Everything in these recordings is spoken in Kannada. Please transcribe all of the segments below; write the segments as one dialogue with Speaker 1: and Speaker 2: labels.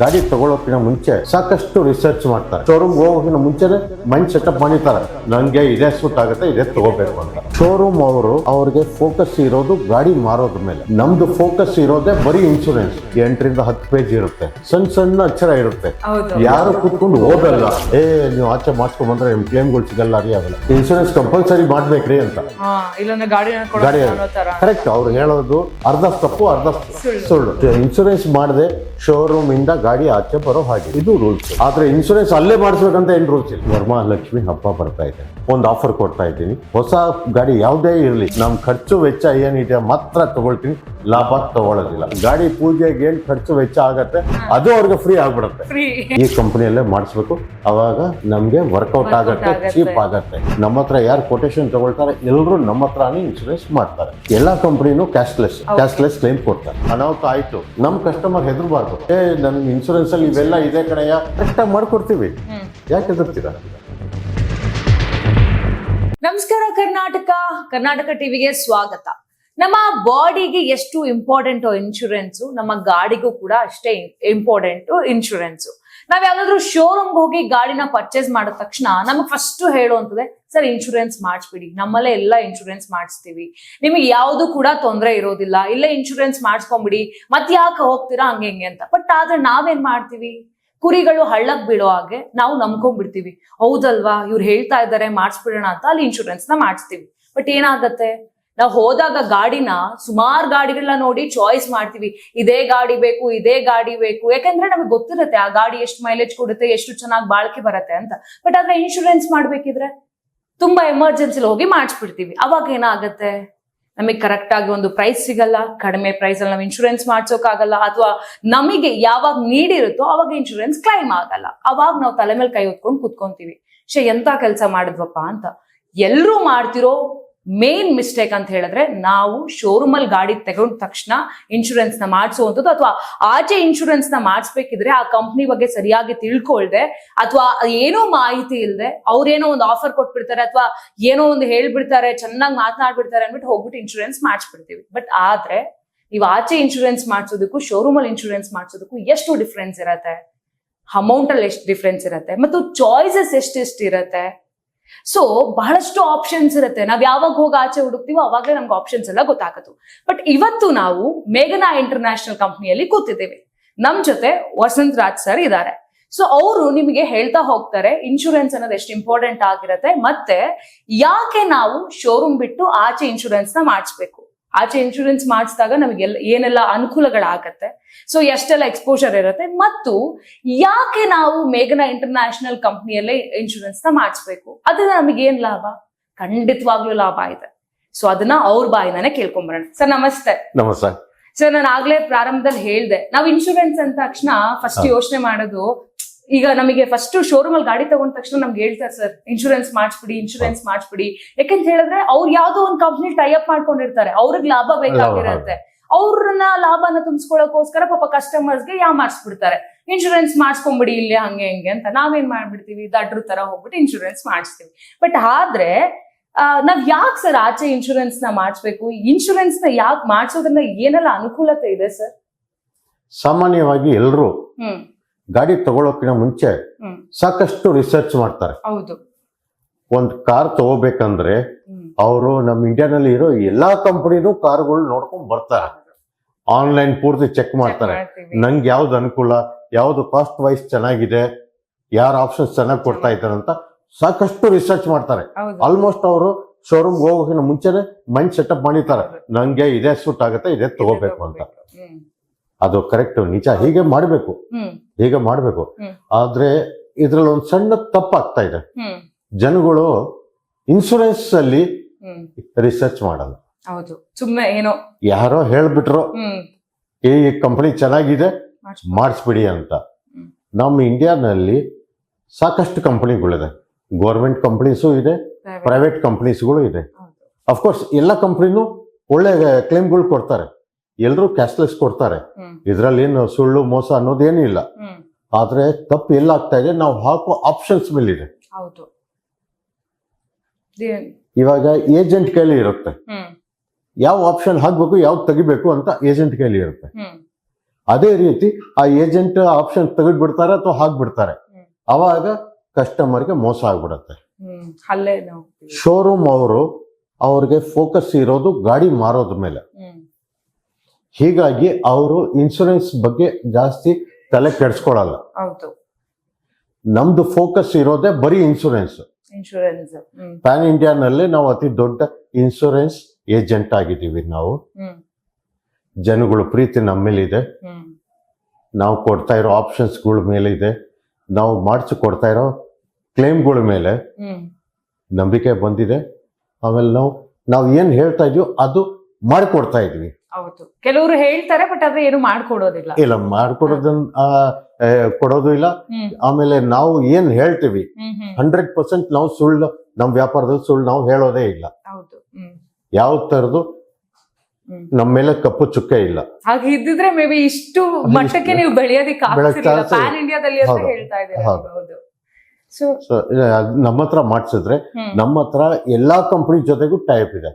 Speaker 1: ಗಾಡಿ ತಗೊಳ್ಳೋಕಿನ ಮುಂಚೆ ಸಾಕಷ್ಟು ರಿಸರ್ಚ್ ಮಾಡ್ತಾರೆ. ಶೋರೂಮ್ ಹೋಗೋಕಿನ ಮುಂಚೆನೆ ಮೈಂಡ್ ಸೆಟಪ್ ಮಾಡಿರ್ತಾರೆ, ನಂಗೆ ಇದೇ ಸೂಟ್ ಆಗುತ್ತೆ, ಇದೇ ತಗೋಬೇಕು ಅಂತ. ಶೋರೂಮ್ ಅವ್ರಿಗೆ ಫೋಕಸ್ ಇರೋದು ಗಾಡಿ ಮಾರೋದ್ರ ಮೇಲೆ. ನಮ್ದು ಫೋಕಸ್ ಇರೋದೇ ಬರೀ ಇನ್ಶೂರೆನ್ಸ್. 8ರಿಂದ 10 ಪೇಜ್ ಇರುತ್ತೆ, ಸಣ್ಣ ಅಕ್ಷರ ಇರುತ್ತೆ. ಯಾರು ಕೂತ್ಕೊಂಡು ಓದಲ್ಲ, ನೀವು ಆಚೆ ಮಾಡ್ಸ್ಕೊಂಡ್ ಬಂದ್ರೆ ನಿಮ್ ಕ್ಲೇಮ್ಗಳು ಸಿಗಲ್ಲ, ಆಗಲ್ಲ, ಇನ್ಶೂರೆನ್ಸ್ ಕಂಪಲ್ಸರಿ ಮಾಡ್ಬೇಕ್ರಿ ಅಂತ. ಗಾಡಿ ಕರೆಕ್ಟ್ ಅವ್ರು ಹೇಳೋದು ಅರ್ಧ ತಪ್ಪು ಅರ್ಧ ಸುಳ್ಳು. ಇನ್ಶೂರೆನ್ಸ್ ಮಾಡದೆ ಶೋರೂಮ್ ಇಂದ ಗಾಡಿ ಆಚೆ ಬರೋ ಹಾಗೆ ಇದು ರೂಲ್ಸ್. ಆದ್ರೆ ಇನ್ಶೂರೆನ್ಸ್ ಅಲ್ಲೇ ಮಾಡಿಸ್ಬೇಕಂತ ಏನ್ ರೂಲ್ಸ್ ಇಲ್ಲ. ವರಮಹಾಲಕ್ಷ್ಮಿ ಹಬ್ಬ ಬರ್ತಾ ಇದೆ, ಒಂದು ಆಫರ್ ಕೊಡ್ತಾ ಇದ್ದೀನಿ. ಹೊಸ ಗಾಡಿ ಯಾವುದೇ ಇರಲಿ, ನಮ್ ಖರ್ಚು ವೆಚ್ಚ ಏನಿದೆ ಮಾತ್ರ ತಗೊಳ್ತೀನಿ, ಲಾಭ ತಗೊಳ್ಳೋದಿಲ್ಲ. ಗಾಡಿ ಪೂಜೆಗೆ ಏನ್ ಖರ್ಚು ವೆಚ್ಚ ಆಗತ್ತೆ ಅದು ಅವ್ರಿಗೆ ಫ್ರೀ ಆಗ್ಬಿಡುತ್ತೆ. ಈ ಕಂಪನಿಯಲ್ಲೇ ಮಾಡಿಸ್ಬೇಕು, ಅವಾಗ ನಮ್ಗೆ ವರ್ಕೌಟ್ ಆಗತ್ತೆ, ಚೀಪ್ ಆಗತ್ತೆ. ನಮ್ಮ ಹತ್ರ ಯಾರು ಕೊಟೇಶನ್ ತಗೊಳ್ತಾರೆ ಎಲ್ಲರೂ ನಮ್ಮ ಹತ್ರನೇ ಇನ್ಶೂರೆನ್ಸ್ ಮಾಡ್ತಾರೆ. ಎಲ್ಲಾ ಕಂಪನಿನೂ ಕ್ಯಾಶ್ಲೆಸ್ ಕ್ಲೈಮ್ ಕೊಡ್ತಾರೆ. ಅನಾಹುತ ಆಯ್ತು, ನಮ್ ಕಸ್ಟಮರ್ ಹೆದರ್ಬಾರ್ದು, ನನ್ ಇನ್ಶೂರೆನ್ಸ್ ಅಲ್ಲಿ ಇವೆಲ್ಲ ಇದೆ ಕಡೆಯ ಕರೆಕ್ಟ್ ಆಗಿ ಮಾಡ್ಕೊಡ್ತೀವಿ, ಯಾಕೆ ಹೆದರ್ತೀರಾ?
Speaker 2: ನಮಸ್ಕಾರ ಕರ್ನಾಟಕ ಟಿವಿಗೆ ಸ್ವಾಗತ. ನಮ್ಮ ಬಾಡಿಗೆ ಎಷ್ಟು ಇಂಪಾರ್ಟೆಂಟ್ ಇನ್ಶೂರೆನ್ಸ್, ನಮ್ಮ ಗಾಡಿಗೂ ಕೂಡ ಅಷ್ಟೇ ಇಂಪಾರ್ಟೆಂಟ್ ಇನ್ಶೂರೆನ್ಸ್. ನಾವ್ ಯಾವ್ದಾದ್ರು ಶೋರೂಮ್ ಹೋಗಿ ಗಾಡಿನ ಪರ್ಚೇಸ್ ಮಾಡಿದ ತಕ್ಷಣ ನಮಗ್ ಫಸ್ಟ್ ಹೇಳುವಂತದೆ, ಸರ್ ಇನ್ಶೂರೆನ್ಸ್ ಮಾಡಿಸ್ಬಿಡಿ, ನಮ್ಮಲ್ಲೇ ಎಲ್ಲ ಇನ್ಶೂರೆನ್ಸ್ ಮಾಡಿಸ್ತೀವಿ, ನಿಮಗೆ ಯಾವ್ದು ಕೂಡ ತೊಂದರೆ ಇರೋದಿಲ್ಲ, ಇಲ್ಲೇ ಇನ್ಶೂರೆನ್ಸ್ ಮಾಡಿಸ್ಕೊಂಡ್ಬಿಡಿ, ಮತ್ ಯಾಕೆ ಹೋಗ್ತೀರಾ ಹಂಗೆ ಹಿಂಗೆ ಅಂತ. ಬಟ್ ಆದ್ರೆ ನಾವೇನ್ ಮಾಡ್ತೀವಿ, ಕುರಿಗಳು ಹಳ್ಳಕ್ ಬೀಳೋ ಹಾಗೆ ನಾವು ನಂಬ್ಕೊಂಡ್ಬಿಡ್ತೀವಿ. ಹೌದಲ್ವಾ, ಇವ್ರು ಹೇಳ್ತಾ ಇದ್ದಾರೆ ಮಾಡಿಸ್ಬಿಡೋಣ ಅಂತ ಅಲ್ಲಿ ಇನ್ಶೂರೆನ್ಸ್ ನ ಮಾಡಿಸ್ತೀವಿ. ಬಟ್ ಏನಾಗತ್ತೆ, ನಾವು ಹೋದಾಗ ಗಾಡಿನ ಸುಮಾರು ಗಾಡಿಗಳನ್ನ ನೋಡಿ ಚಾಯ್ಸ್ ಮಾಡ್ತೀವಿ, ಇದೇ ಗಾಡಿ ಬೇಕು, ಇದೇ ಗಾಡಿ ಬೇಕು, ಯಾಕಂದ್ರೆ ನಮಗೆ ಗೊತ್ತಿರುತ್ತೆ ಆ ಗಾಡಿ ಎಷ್ಟು ಮೈಲೇಜ್ ಕೊಡುತ್ತೆ, ಎಷ್ಟು ಚೆನ್ನಾಗಿ ಬಾಳಿಕೆ ಬರುತ್ತೆ ಅಂತ. ಬಟ್ ಆದ್ರೆ ಇನ್ಶೂರೆನ್ಸ್ ಮಾಡ್ಬೇಕಿದ್ರೆ ತುಂಬಾ ಎಮರ್ಜೆನ್ಸಿಲಿ ಹೋಗಿ ಮಾಡಿಸ್ಬಿಡ್ತೀವಿ. ಅವಾಗ ಏನಾಗತ್ತೆ, ನಮಗೆ ಕರೆಕ್ಟ್ ಆಗಿ ಒಂದು ಪ್ರೈಸ್ ಸಿಗಲ್ಲ, ಕಡಿಮೆ ಪ್ರೈಸ್ ಅಲ್ಲಿ ನಾವು ಇನ್ಶೂರೆನ್ಸ್ ಮಾಡ್ಸೋಕಾಗಲ್ಲ, ಅಥವಾ ನಮಗೆ ಯಾವಾಗ ನೀಡಿರುತ್ತೋ ಅವಾಗ ಇನ್ಶೂರೆನ್ಸ್ ಕ್ಲೈಮ್ ಆಗಲ್ಲ. ಅವಾಗ ನಾವು ತಲೆ ಮೇಲೆ ಕೈ ಹೊತ್ಕೊಂಡು ಕುತ್ಕೊಂತೀವಿ, ಎಂತ ಕೆಲಸ ಮಾಡಿದ್ವಪ್ಪ ಅಂತ. ಎಲ್ರೂ ಮಾಡ್ತಿರೋ ಮೇನ್ ಮಿಸ್ಟೇಕ್ ಅಂತ ಹೇಳಿದ್ರೆ, ನಾವು ಶೋರೂಮ್ ಅಲ್ಲಿ ಗಾಡಿ ತಗೊಂಡ ತಕ್ಷಣ ಇನ್ಶೂರೆನ್ಸ್ ನ ಮಾಡಿಸುವಂಥದ್ದು, ಅಥವಾ ಆಚೆ ಇನ್ಶೂರೆನ್ಸ್ ನ ಮಾಡಿಸ್ಬೇಕಿದ್ರೆ ಆ ಕಂಪ್ನಿ ಬಗ್ಗೆ ಸರಿಯಾಗಿ ತಿಳ್ಕೊಳ್ದೆ, ಅಥವಾ ಏನೋ ಮಾಹಿತಿ ಇಲ್ಲದೆ ಅವ್ರೇನೋ ಒಂದು ಆಫರ್ ಕೊಟ್ಬಿಡ್ತಾರೆ, ಅಥವಾ ಏನೋ ಒಂದು ಹೇಳ್ಬಿಡ್ತಾರೆ, ಚೆನ್ನಾಗಿ ಮಾತನಾಡ್ಬಿಡ್ತಾರೆ ಅಂದ್ಬಿಟ್ಟು ಹೋಗ್ಬಿಟ್ಟು ಇನ್ಶೂರೆನ್ಸ್ ಮಾಡಿಸ್ಬಿಡ್ತೀವಿ. ಬಟ್ ಆದ್ರೆ ನೀವು ಆಚೆ ಇನ್ಶೂರೆನ್ಸ್ ಮಾಡಿಸೋದಕ್ಕೂ ಶೋರೂಮ್ ಅಲ್ಲಿ ಇನ್ಶೂರೆನ್ಸ್ ಮಾಡಿಸೋದಕ್ಕೂ ಎಷ್ಟು ಡಿಫ್ರೆನ್ಸ್ ಇರತ್ತೆ, ಅಮೌಂಟ್ ಅಲ್ಲಿ ಎಷ್ಟು ಡಿಫ್ರೆನ್ಸ್ ಇರತ್ತೆ, ಮತ್ತು ಚಾಯ್ಸಸ್ ಎಷ್ಟೆಷ್ಟು ಇರತ್ತೆ. ಸೊ ಬಹಳಷ್ಟು ಆಪ್ಷನ್ಸ್ ಇರುತ್ತೆ. ನಾವ್ ಯಾವಾಗ ಹೋಗಿ ಆಚೆ ಹುಡುಕ್ತಿವೋ ಅವಾಗಲೇ ನಮ್ಗೆ ಆಪ್ಷನ್ಸ್ ಎಲ್ಲ ಗೊತ್ತಾಗತ್ತು. ಬಟ್ ಇವತ್ತು ನಾವು ಮೇಘನಾ ಇಂಟರ್ನ್ಯಾಷನಲ್ ಕಂಪ್ನಿಯಲ್ಲಿ ಕೂತಿದ್ದೇವೆ. ನಮ್ ಜೊತೆ ವಸಂತ್ ರಾಜ್ ಸರ್ ಇದ್ದಾರೆ. ಸೊ ಅವರು ನಿಮಗೆ ಹೇಳ್ತಾ ಹೋಗ್ತಾರೆ ಇನ್ಶೂರೆನ್ಸ್ ಅನ್ನೋದು ಎಷ್ಟು ಇಂಪಾರ್ಟೆಂಟ್ ಆಗಿರತ್ತೆ, ಮತ್ತೆ ಯಾಕೆ ನಾವು ಶೋರೂಮ್ ಬಿಟ್ಟು ಆಚೆ ಇನ್ಶೂರೆನ್ಸ್ ನ ಮಾಡಿಸ್ಬೇಕು, ಆಚೆ ಇನ್ಶೂರೆನ್ಸ್ ಮಾಡಿಸಿದಾಗ ನಮಗೆಲ್ಲ ಏನೆಲ್ಲ ಅನುಕೂಲಗಳಾಗತ್ತೆ, ಸೊ ಎಷ್ಟೆಲ್ಲ ಎಕ್ಸ್ಪೋಜರ್ ಇರುತ್ತೆ, ಮತ್ತು ಯಾಕೆ ನಾವು ಮೇಘನಾ ಇಂಟರ್ನ್ಯಾಷನಲ್ ಕಂಪ್ನಿಯಲ್ಲೇ ಇನ್ಶೂರೆನ್ಸ್ ನ ಮಾಡಿಸ್ಬೇಕು, ಅದನ್ನ ನಮಗೆ ಏನ್ ಲಾಭ, ಖಂಡಿತವಾಗ್ಲೂ ಲಾಭ ಇದೆ. ಸೊ ಅದನ್ನ ಅವ್ರ ಬಾಯಿಂದಾನೆ ಕೇಳ್ಕೊಂಬರೋಣ. ಸರ್ ನಮಸ್ತೆ.
Speaker 1: ನಮಸ್ತೆ
Speaker 2: ಸರ್, ನಾನು ಆಗ್ಲೇ ಪ್ರಾರಂಭದಲ್ಲಿ ಹೇಳ್ದೆ, ನಾವು ಇನ್ಶೂರೆನ್ಸ್ ಅಂದ ತಕ್ಷಣ ಫಸ್ಟ್ ಯೋಚನೆ ಮಾಡೋದು, ಈಗ ನಮಗೆ ಫಸ್ಟ್ ಶೋರೂಮ್ ಅಲ್ಲಿ ಗಾಡಿ ತಗೊಂಡ ತಕ್ಷಣ ನಮ್ಗೆ ಹೇಳ್ತಾರೆ, ಸರ್ ಇನ್ಶೂರೆನ್ಸ್ ಮಾಡಿಸ್ಬಿಡಿ. ಯಾಕಂತ ಹೇಳಿದ್ರೆ ಅವ್ರು ಯಾವ್ದೋ ಒಂದು ಕಂಪ್ನಿ ಟೈ ಅಪ್ ಮಾಡ್ಕೊಂಡಿರ್ತಾರೆ, ಅವ್ರಿಗೆ ಲಾಭ ಬೇಕಾಗಿರುತ್ತೆ, ಅವ್ರನ್ನ ಲಾಭನ ತುಂಬಿಸ್ಕೊಳ್ಳೋಕೋಸ್ಕರ ಪಾಪ ಕಸ್ಟಮರ್ಸ್ಗೆ ಮಾಡಿಸ್ಬಿಡ್ತಾರೆ, ಇನ್ಶೂರೆನ್ಸ್ ಮಾಡಿಸ್ಕೊಂಡ್ಬಿಡಿ ಇಲ್ಲಿ ಹಂಗೆ ಹಿಂಗೆ ಅಂತ. ನಾವೇನ್ ಮಾಡ್ಬಿಡ್ತೀವಿ, ದಡ್ರ ತರ ಹೋಗ್ಬಿಟ್ಟು ಇನ್ಶೂರೆನ್ಸ್ ಮಾಡಿಸ್ತೀವಿ. ಬಟ್ ಆದ್ರೆ ನಾವ್ ಯಾಕೆ ಸರ್ ಆಚೆ ಇನ್ಶೂರೆನ್ಸ್ ನ ಮಾಡಿಸ್ಬೇಕು, ಇನ್ಶೂರೆನ್ಸ್ ನ ಯಾಕೆ ಮಾಡಿಸೋದ್ರಿಂದ ಏನೆಲ್ಲ ಅನುಕೂಲತೆ ಇದೆ ಸರ್?
Speaker 1: ಸಾಮಾನ್ಯವಾಗಿ ಎಲ್ರು ಗಾಡಿ ತಗೊಳ್ಳೋಕಿನ ಮುಂಚೆ ಸಾಕಷ್ಟು ರಿಸರ್ಚ್ ಮಾಡ್ತಾರೆ.
Speaker 2: ಹೌದು.
Speaker 1: ಒಂದ್ ಕಾರ್ ತಗೋಬೇಕಂದ್ರೆ ಅವರು ನಮ್ಮ ಇಂಡಿಯಾನಲ್ಲಿ ಇರೋ ಎಲ್ಲಾ ಕಂಪನಿನೂ ಕಾರ್ಗಳು ನೋಡ್ಕೊಂಡ್ ಬರ್ತಾರೆ, ಆನ್ಲೈನ್ ಪೂರ್ತಿ ಚೆಕ್ ಮಾಡ್ತಾರೆ, ನಂಗೆ ಯಾವ್ದು ಅನುಕೂಲ, ಯಾವ್ದು ಕಾಸ್ಟ್ ವೈಸ್ ಚೆನ್ನಾಗಿದೆ, ಯಾರ ಆಪ್ಷನ್ಸ್ ಚೆನ್ನಾಗಿ ಕೊಡ್ತಾ ಇದ್ದಾರೆ ಅಂತ ಸಾಕಷ್ಟು ರಿಸರ್ಚ್ ಮಾಡ್ತಾರೆ. ಆಲ್ಮೋಸ್ಟ್ ಅವರು ಶೋರೂಮ್ ಹೋಗೋಕಿನ ಮುಂಚೆನೆ ಮೈಂಡ್ ಸೆಟಪ್ ಮಾಡಿರ್ತಾರೆ, ನಂಗೆ ಇದೇ ಸೂಟ್ ಆಗುತ್ತೆ, ಇದೇ ತಗೋಬೇಕು ಅಂತ. ಅದು ಕರೆಕ್ಟ್, ನಿಜ, ಹೀಗೆ ಮಾಡ್ಬೇಕು. ಆದ್ರೆ ಇದ್ರಲ್ಲಿ ಒಂದ್ ಸಣ್ಣ ತಪ್ಪಾಗ್ತಾ ಇದೆ. ಜನಗಳು ಇನ್ಶೂರೆನ್ಸ್ ಅಲ್ಲಿ ರಿಸರ್ಚ್ ಮಾಡಲ್ಲ.
Speaker 2: ಹೌದು, ಸುಮ್ಮನೆ ಏನೋ
Speaker 1: ಯಾರೋ ಹೇಳ್ಬಿಟ್ರು ಈ ಕಂಪನಿ ಚೆನ್ನಾಗಿದೆ ಮಾಡಿಸ್ಬಿಡಿ ಅಂತ. ನಮ್ಮ ಇಂಡಿಯಾನಲ್ಲಿ ಸಾಕಷ್ಟು ಕಂಪನಿಗಳಿದೆ, ಗೌರ್ಮೆಂಟ್ ಕಂಪನೀಸು ಇದೆ, ಪ್ರೈವೇಟ್ ಕಂಪನೀಸ್ಗಳು ಇದೆ. ಅಫ್ಕೋರ್ಸ್ ಎಲ್ಲ ಕಂಪನಿನೂ ಒಳ್ಳೆ ಕ್ಲೇಮ್ಗಳು ಕೊಡ್ತಾರೆ, ಎಲ್ರು ಕ್ಯಾಶ್ಲೆಸ್ ಕೊಡ್ತಾರೆ, ಇದ್ರಲ್ಲಿ ಏನು ಸುಳ್ಳು ಮೋಸ ಅನ್ನೋದೇನು ಇಲ್ಲ. ಆದ್ರೆ ತಪ್ಪು ಎಲ್ಲ ಆಗ್ತಾ ಇದೆ, ನಾವು ಹಾಕೋ ಆಪ್ಷನ್ಸ್ ಮೇಲೆ ಇದೆ. ಇವಾಗ ಏಜೆಂಟ್ ಕೈಲಿ ಇರುತ್ತೆ, ಯಾವ ಆಪ್ಷನ್ ಹಾಕ್ಬೇಕು, ಯಾವ್ದು ತೆಗಿಬೇಕು ಅಂತ ಏಜೆಂಟ್ ಕೈಲಿ ಇರುತ್ತೆ. ಅದೇ ರೀತಿ ಆ ಏಜೆಂಟ್ ಆಪ್ಷನ್ ತೆಗೆದ್ಬಿಡ್ತಾರೆ ಅಥವಾ ಹಾಕ್ಬಿಡ್ತಾರೆ. ಅವಾಗ ಕಸ್ಟಮರ್ಗೆ ಮೋಸ ಆಗ್ಬಿಡತ್ತೆ.
Speaker 2: ಅಲ್ಲೇ
Speaker 1: ಶೋರೂಮ್ ಅವ್ರಿಗೆ ಫೋಕಸ್ ಇರೋದು ಗಾಡಿ ಮಾರೋದ್ರ ಮೇಲೆ. ಹೀಗಾಗಿ ಅವರು ಇನ್ಶೂರೆನ್ಸ್ ಬಗ್ಗೆ ಜಾಸ್ತಿ ತಲೆ ಕೆಡಿಸ್ಕೊಳಲ್ಲ.
Speaker 2: ಹೌದು,
Speaker 1: ನಮ್ದು ಫೋಕಸ್ ಇರೋದೇ ಬರೀ ಇನ್ಶೂರೆನ್ಸ್. ಪ್ಯಾನ್ ಇಂಡಿಯಾನಲ್ಲಿ ನಾವು ಅತಿ ದೊಡ್ಡ ಇನ್ಶೂರೆನ್ಸ್ ಏಜೆಂಟ್ ಆಗಿದ್ದೀವಿ. ನಾವು ಜನಗಳು ಪ್ರೀತಿ ನಮ್ಮ ಮೇಲಿದೆ. ನಾವು ಕೊಡ್ತಾ ಇರೋ ಆಪ್ಷನ್ಸ್ಗಳ ಮೇಲೆ ಇದೆ. ನಾವು ಮಾಡಿಸಿ ಕೊಡ್ತಾ ಇರೋ ಕ್ಲೇಮ್ಗಳ ಮೇಲೆ ನಂಬಿಕೆ ಬಂದಿದೆ. ಆಮೇಲೆ ನಾವು ಏನ್ ಹೇಳ್ತಾ ಇದೀವೋ ಅದು ಮಾಡಿಕೊಡ್ತಾ ಇದೀವಿ.
Speaker 2: ಹೌದು, ಕೆಲವರು ಹೇಳ್ತಾರೆ ಬಟ್ ಆದ್ರೆ ಏನು ಮಾಡ್ಕೊಡೋದಿಲ್ಲ.
Speaker 1: ಇಲ್ಲ, ಮಾಡ್ಕೊಡೋದನ್ನ ಕೊಡೋದು ಇಲ್ಲ. ಆಮೇಲೆ ನಾವು ಏನ್ ಹೇಳ್ತೀವಿ 100% ನಾವು ಸುಳ್ಳು, ನಮ್ ವ್ಯಾಪಾರದಲ್ಲಿ ಸುಳ್ಳು ನಾವು ಹೇಳೋದೇ ಇಲ್ಲ. ಯಾವ ತರದ್ದು ನಮ್ಮ ಮೇಲೆ ಕಪ್ಪು ಚುಕ್ಕೆ ಇಲ್ಲ.
Speaker 2: ಹಾಗೆ ಇದ್ದಿದ್ರೆ ಮೇ ಬಿ ಇಷ್ಟು ಮಟ್ಟಕ್ಕೆ ನೀವು ಬೆಳೆಯೋದಿಕ್ಕೆ ಪ್ಯಾನ್ ಇಂಡಿಯಾದಲ್ಲಿ ಅಂತ ಹೇಳ್ತಾ ಇದ್ದೀರಾ.
Speaker 1: ನಮ್ಮ ಹತ್ರ ಮಾಡಿಸಿದ್ರೆ ನಮ್ಮ ಹತ್ರ ಎಲ್ಲಾ ಕಂಪನಿ ಜೊತೆಗೂ ಟೈಪ್ ಇದೆ,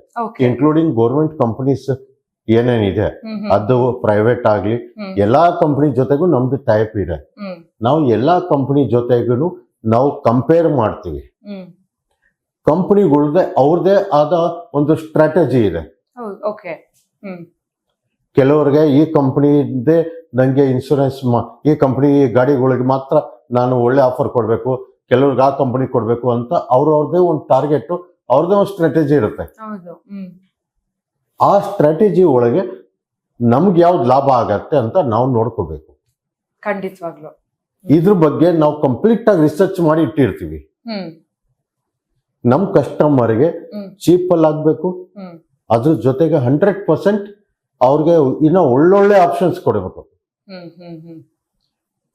Speaker 1: ಇನ್ಕ್ಲೂಡಿಂಗ್ ಗೌರ್ಮೆಂಟ್ ಕಂಪನೀಸ್ ಏನೇನಿದೆ ಅದು ಪ್ರೈವೇಟ್ ಆಗ್ಲಿ ಎಲ್ಲಾ ಕಂಪನಿ ಜೊತೆಗೂ ನಮ್ದು ಟೈಪ್ ಇದೆ. ನಾವು ಎಲ್ಲಾ ಕಂಪನಿ ಜೊತೆಗೂ ನಾವು ಕಂಪೇರ್ ಮಾಡ್ತೀವಿ. ಕಂಪನಿಗಳ್ದೆ ಅವ್ರದೇ ಆದ ಒಂದು ಸ್ಟ್ರಾಟಜಿ ಇದೆ. ಕೆಲವರಿಗೆ ಈ ಕಂಪನಿದೇ ನಂಗೆ ಇನ್ಶೂರೆನ್ಸ್, ಈ ಕಂಪನಿ ಗಾಡಿಗಳಿಗೆ ಮಾತ್ರ ನಾನು ಒಳ್ಳೆ ಆಫರ್ ಕೊಡ್ಬೇಕು, ಕೆಲವ್ರಿಗೆ ಆ ಕಂಪನಿ ಕೊಡ್ಬೇಕು ಅಂತ ಅವ್ರವ್ರದೇ ಒಂದು ಟಾರ್ಗೆಟ್, ಅವ್ರದೇ ಒಂದು ಸ್ಟ್ರಾಟಜಿ ಇರುತ್ತೆ. ಆ ಸ್ಟ್ರಾಟಜಿ ಒಳಗೆ ನಮ್ಗೆ ಯಾವ್ದು ಲಾಭ ಆಗತ್ತೆ ಅಂತ ನಾವು ನೋಡ್ಕೋಬೇಕು.
Speaker 2: ಖಂಡಿತವಾಗ್ಲು
Speaker 1: ಇದ್ರ ಬಗ್ಗೆ ನಾವು ಕಂಪ್ಲೀಟ್ ಆಗಿ ರಿಸರ್ಚ್ ಮಾಡಿ ಇಟ್ಟಿರ್ತೀವಿ. ನಮ್ ಕಸ್ಟಮರ್ಗೆ ಚೀಪಲ್ಲಿ ಆಗ್ಬೇಕು, ಅದ್ರ ಜೊತೆಗೆ 100% ಅವ್ರಿಗೆ ಇನ್ನ ಒಳ್ಳೊಳ್ಳೆ ಆಪ್ಷನ್ಸ್ ಕೊಡಬೇಕು.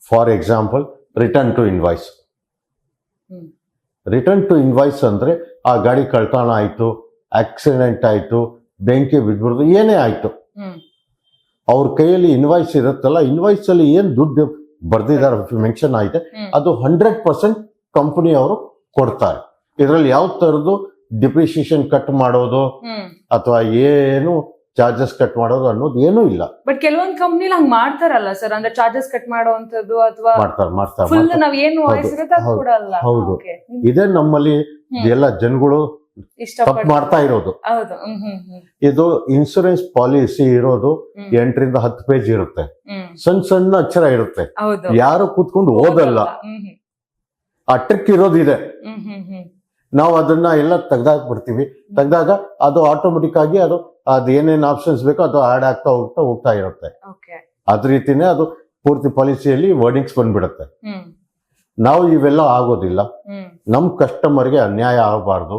Speaker 1: For example, return to invoice. Return to invoice ಅಂದ್ರೆ ಆ ಗಾಡಿ ಕಳ್ತನ ಆಯ್ತು, ಆಕ್ಸಿಡೆಂಟ್ ಆಯ್ತು, ಬೆಂಕಿ ಬಿದ್ಬಿಡ್ದು, ಏನೇ ಆಯ್ತು, ಅವ್ರ ಕೈಯಲ್ಲಿ ಇನ್ವಾಯ್ಸ್ ಇರುತ್ತಲ್ಲ, ಇನ್ವಾಯ್ಸ್ ಅಲ್ಲಿ ಏನ್ ದುಡ್ಡು ಬರ್ದಿದ್ದಾರೆ ಮೆನ್ಷನ್ ಆಯ್ತೆ ಅದು 100% ಕಂಪನಿ ಅವರು ಕೊಡ್ತಾರೆ. ಇದರಲ್ಲಿ ಯಾವ ತರದ್ದು ಡಿಪ್ರಿಸಿಯೇಷನ್ ಕಟ್ ಮಾಡೋದು ಅಥವಾ ಏನು ಚಾರ್ಜಸ್ ಕಟ್ ಮಾಡೋದು ಅನ್ನೋದು ಏನೂ ಇಲ್ಲ.
Speaker 2: ಬಟ್ ಕೆಲವೊಂದು ಕಂಪ್ನಿ ಹಂಗ್ ಮಾಡ್ತಾರಲ್ಲ ಸರ್, ಅಂದ್ರೆ ಚಾರ್ಜಸ್ ಕಟ್ ಮಾಡುವಂತದ್ದು ಅಥವಾ
Speaker 1: ಹೌದು, ಇದೇ ನಮ್ಮಲ್ಲಿ ಎಲ್ಲ ಜನಗಳು ತಪ್ಪು ಮಾಡ್ತಾ ಇರೋದು. ಇದು ಇನ್ಶೂರೆನ್ಸ್ ಪಾಲಿಸಿ ಇರೋದು 8 ರಿಂದ 10 ಪೇಜ್ ಇರುತ್ತೆ, ಸಣ್ಣ ಸಣ್ಣ ಅಕ್ಷರ ಇರುತ್ತೆ, ಯಾರು ಕೂತ್ಕೊಂಡು ಓದಲ್ಲ. ಆ ಟ್ರಿಕ್ ಇರೋದಿದೆ. ನಾವು ಅದನ್ನ ಎಲ್ಲ ತೆಗ್ದಾಕ್ಬಿಡ್ತೀವಿ. ತೆಗ್ದಾಗ ಅದು ಆಟೋಮೆಟಿಕ್ ಆಗಿ ಅದು ಏನೇನ್ ಆಪ್ಷನ್ಸ್ ಬೇಕೋ ಅದು ಆಡ್ ಆಗ್ತಾ ಹೋಗ್ತಾ ಇರುತ್ತೆ. ಅದ್ ರೀತಿನೇ ಅದು ಪೂರ್ತಿ ಪಾಲಿಸಿಯಲ್ಲಿ ವರ್ಡಿಂಗ್ಸ್ ಬಂದ್ಬಿಡುತ್ತೆ. ನಾವು ಇವೆಲ್ಲ ಆಗೋದಿಲ್ಲ. ನಮ್ ಕಸ್ಟಮರ್ಗೆ ಅನ್ಯಾಯ ಆಗಬಾರ್ದು.